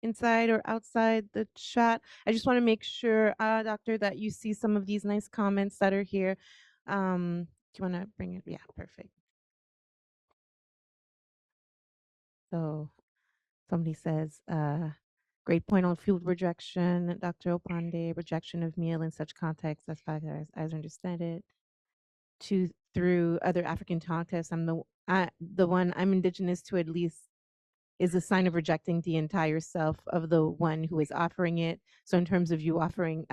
inside or outside the chat? I just want to make sure, Doctor, that you see some of these nice comments that are here. Do you want to bring it? Yeah, perfect. So somebody says, great point on food rejection, Dr. Opande, rejection of meal in such contexts as far as I understand it. Through other African contexts, I'm indigenous to at least is a sign of rejecting the entire self of the one who is offering it. So in terms of you offering,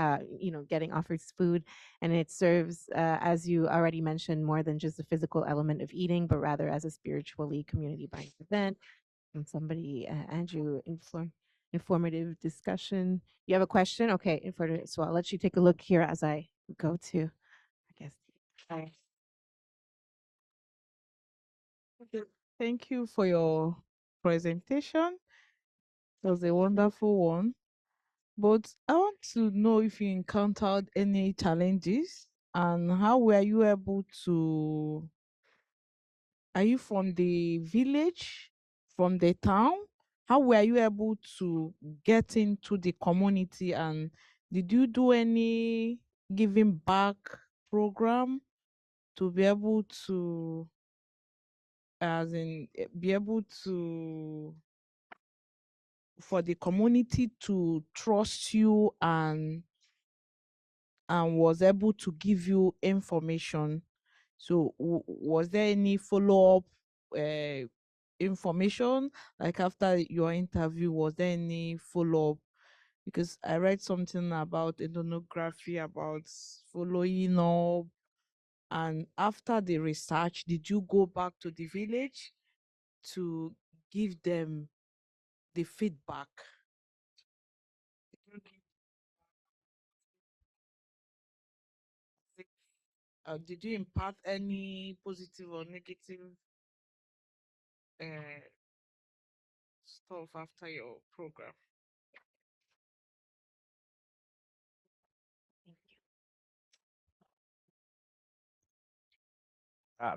getting offered food, and it serves, as you already mentioned, more than just the physical element of eating, but rather as a spiritually community binding event. And somebody, Andrew, informative discussion. You have a question? Okay, informative. So I'll let you take a look here as I go to, I guess. Sorry. Okay. Thank you for your presentation. It was a wonderful one. But I want to know if you encountered any challenges and how were you able to. Are you from the village, from the town? How were you able to get into the community, and did you do any giving back program to be able to, be able to, for the community to trust you and was able to give you information? So was there any follow-up information, like after your interview? Was there any follow-up? Because I read something about ethnography, about following up, and after the research, did you go back to the village to give them the feedback? Did you impart any positive or negative uh, stuff after your program?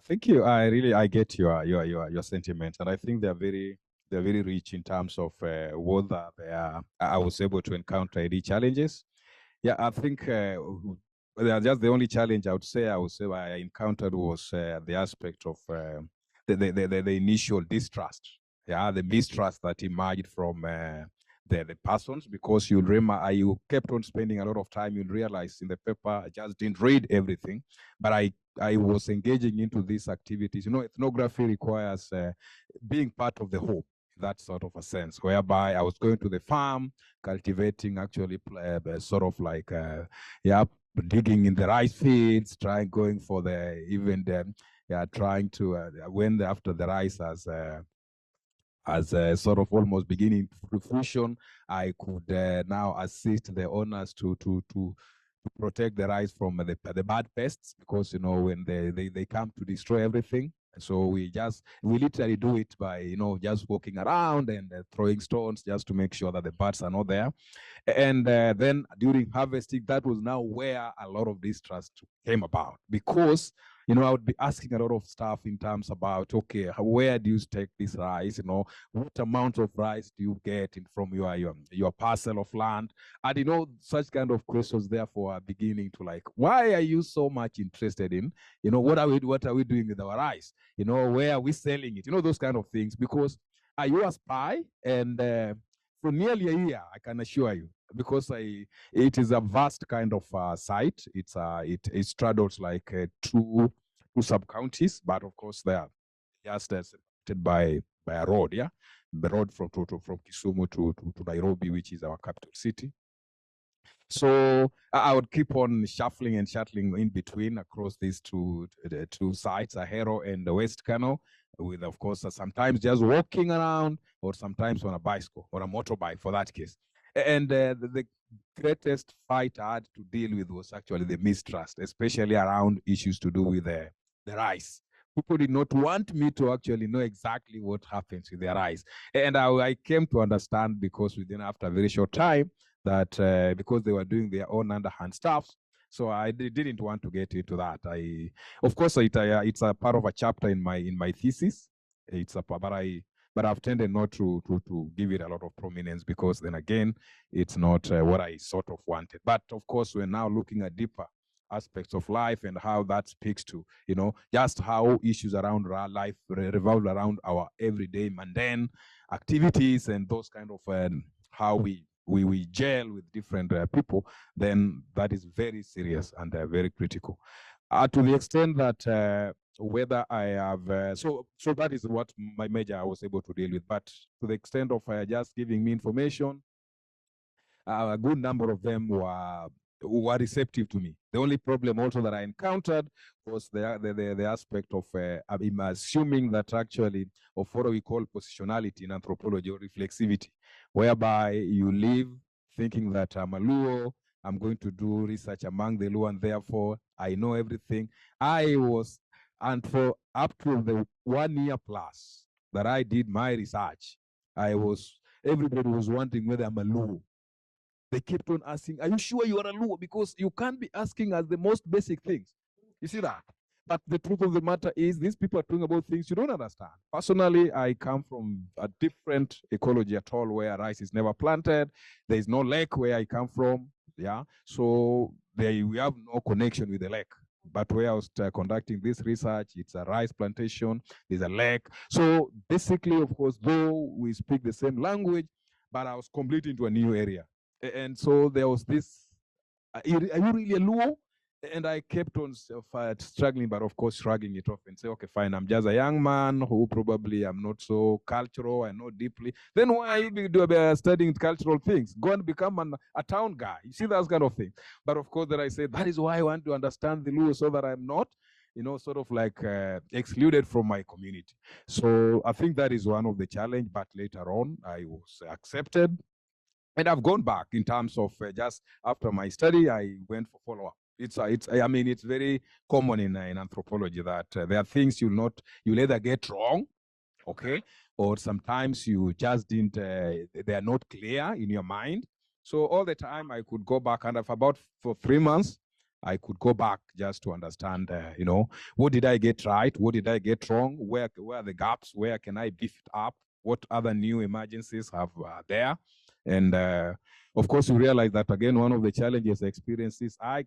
Thank you. I get your sentiments, and I think they're very rich in terms of whether I was able to encounter any challenges. Yeah, I think just the only challenge I would say I encountered was the aspect of the initial distrust. Yeah, the mistrust that emerged from the persons, because you remember you kept on spending a lot of time. You realize in the paper I just didn't read everything, but I was engaging into these activities. You know, ethnography requires being part of the whole, that sort of a sense, whereby I was going to the farm, cultivating actually sort of like, digging in the rice fields, going for trying to, when after the rice as sort of almost beginning fruition, I could now assist the owners to protect the rice from the bad pests, because you know when they come to destroy everything. So we literally do it by just walking around and throwing stones just to make sure that the birds are not there. And then during harvesting, that was now where a lot of distrust came about, because I would be asking a lot of stuff in terms about, okay, where do you take this rice? What amount of rice do you get from your parcel of land? And such kind of questions therefore are beginning to, like, why are you so much interested in, what are we doing with our rice? Where are we selling it? Those kind of things. Because are you a spy? And for nearly a year, I can assure you, because it is a vast kind of site. It straddles like two sub-counties, but of course they are just separated by a road, yeah, the road from Kisumu to Nairobi, which is our capital city. So I would keep on shuffling and shuttling in between across these two sites, Ahero and the West Kano, with, of course, sometimes just walking around, or sometimes on a bicycle or a motorbike for that case. And the greatest fight I had to deal with was actually the mistrust, especially around issues to do with the rice. People did not want me to actually know exactly what happens with the rice. And I came to understand, because within after a very short time, that because they were doing their own underhand stuff, so I didn't want to get into that. Of course, it's a part of a chapter in my thesis. But I've tended not to give it a lot of prominence, because then again, it's not what I sort of wanted. But of course, we're now looking at deeper aspects of life and how that speaks to, just how issues around our life revolve around our everyday mundane activities, and those kind of how we gel with different people. Then that is very serious and very critical. To the extent that whether I have, so that is what my major I was able to deal with. But to the extent of just giving me information, a good number of them were receptive to me. The only problem also that I encountered was the aspect of I'm assuming that actually of what we call positionality in anthropology, or reflexivity, whereby you live thinking that I'm a Luo, I'm going to do research among the Luo, and therefore I know everything. And for up to the 1 year plus that I did my research, everybody was wondering whether I'm a Luo. They kept on asking, are you sure you are a Luo? Because you can't be asking us the most basic things. You see that? But the truth of the matter is, these people are talking about things you don't understand. Personally, I come from a different ecology at all, where rice is never planted. There is no lake where I come from. Yeah. So we have no connection with the lake. But where I was conducting this research, it's a rice plantation, there's a lake. So basically, of course, though we speak the same language, but I was completely into a new area. And so there was this, are you really a Luo? And I kept on struggling, but of course shrugging it off and say, okay, fine, I'm just a young man who probably am not so cultural and not deeply. Then why are you studying cultural things? Go and become a town guy. You see, that kind of thing. But of course, that I said, that is why I want to understand the Luo, so that I'm not, sort of like excluded from my community. So I think that is one of the challenge, but later on I was accepted. And I've gone back in terms of just after my study, I went for follow-up. It's very common in anthropology that there are things you'll either get wrong, okay, or sometimes you just didn't, they are not clear in your mind. So all the time I could go back, and for 3 months, I could go back just to understand, what did I get right? What did I get wrong? Where are the gaps? Where can I beef it up? What other new emergencies have there? And of course, you realize that, again, one of the challenges experiences, I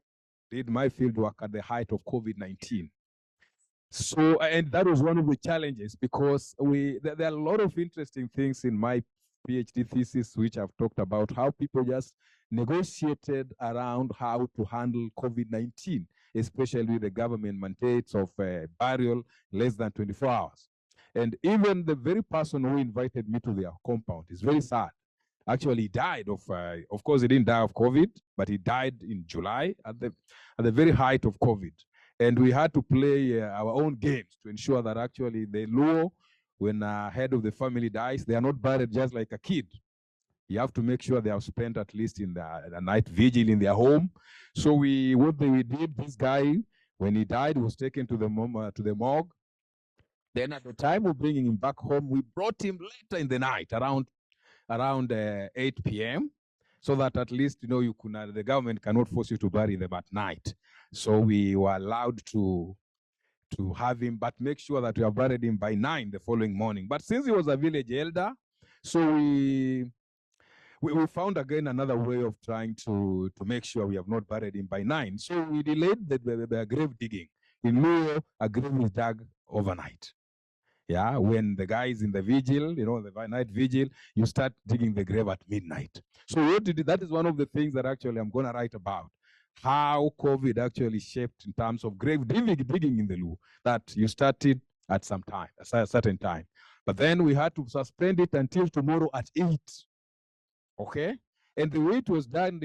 did my field work at the height of COVID-19. So, and that was one of the challenges, because there are a lot of interesting things in my PhD thesis, which I've talked about, how people just negotiated around how to handle COVID-19, especially the government mandates of burial less than 24 hours. And even the very person who invited me to their compound is very sad. Actually, he died of course, he didn't die of COVID, but he died in July at the very height of COVID. And we had to play our own games to ensure that actually the Luo, when head of the family dies, they are not buried just like a kid. You have to make sure they have spent at least in the night vigil in their home. So we did, this guy, when he died, was taken to the morgue. Then at the time of bringing him back home, we brought him later in the night, around 8 p.m., so that at least, the government cannot force you to bury them at night. So we were allowed to have him, but make sure that we have buried him by 9 the following morning. But since he was a village elder, so we found again another way of trying to make sure we have not buried him by 9. So we delayed the grave digging. In Luo, a grave is dug overnight. Yeah, when the guy is in the vigil, the night vigil, you start digging the grave at midnight. So that is one of the things that actually I'm going to write about, how COVID actually shaped in terms of grave digging in the Luo, that you started at a certain time. But then we had to suspend it until tomorrow at 8. Okay? And the way it was done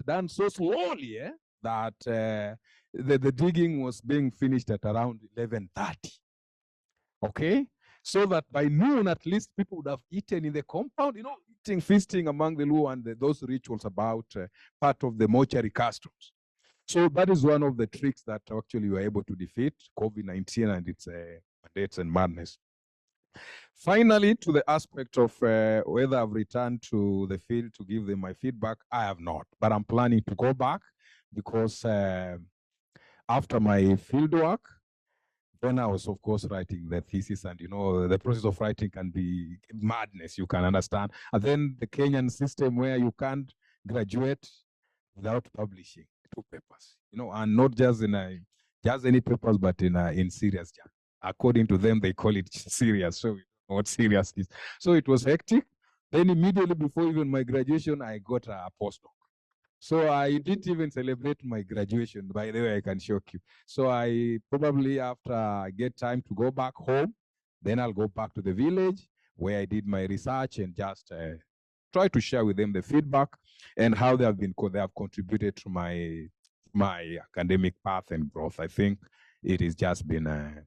done so slowly, that the digging was being finished at around 11:30. Okay, so that by noon at least people would have eaten in the compound. feasting among the Luo and those rituals about part of the mortuary customs. So that is one of the tricks that actually we are able to defeat COVID-19 and its mandates and madness. Finally, to the aspect of whether I've returned to the field to give them my feedback, I have not, but I'm planning to go back because after my field work, then I was, of course, writing the thesis, and the process of writing can be madness, you can understand. And then the Kenyan system where you can't graduate without publishing 2 papers, and not just in just any papers, but in serious. According to them, they call it serious. So what serious is. So it was hectic. Then immediately before even my graduation, I got a postdoc. So I didn't even celebrate my graduation. By the way, I can shock you. So I probably, after I get time to go back home, then I'll go back to the village where I did my research and just try to share with them the feedback and how they have contributed to my academic path and growth. I think it has just been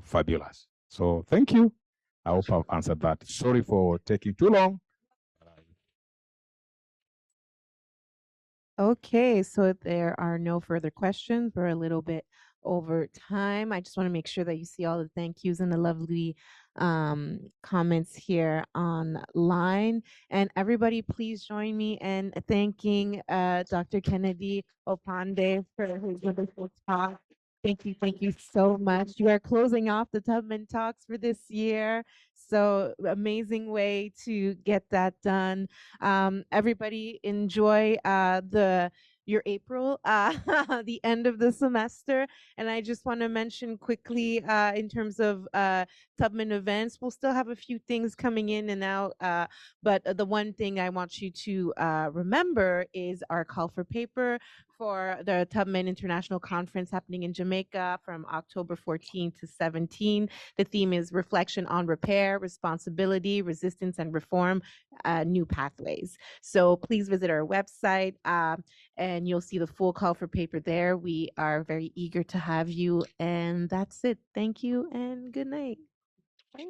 fabulous. So thank you. I hope I've answered that. Sorry for taking too long. Okay, so if there are no further questions, we're a little bit over time. I just want to make sure that you see all the thank yous and the lovely comments here online. And everybody, please join me in thanking Dr. Kennedy Opande for his wonderful talk. Thank you so much. You are closing off the Tubman Talks for this year. So amazing way to get that done. Everybody enjoy your April, the end of the semester. And I just want to mention quickly in terms of Tubman events, we'll still have a few things coming in and out. But the one thing I want you to remember is our call for paper for the Tubman International Conference happening in Jamaica from October 14 to 17. The theme is Reflection on Repair, Responsibility, Resistance, and Reform, New Pathways. So please visit our website and you'll see the full call for paper there. We are very eager to have you. And that's it. Thank you and good night. Bye.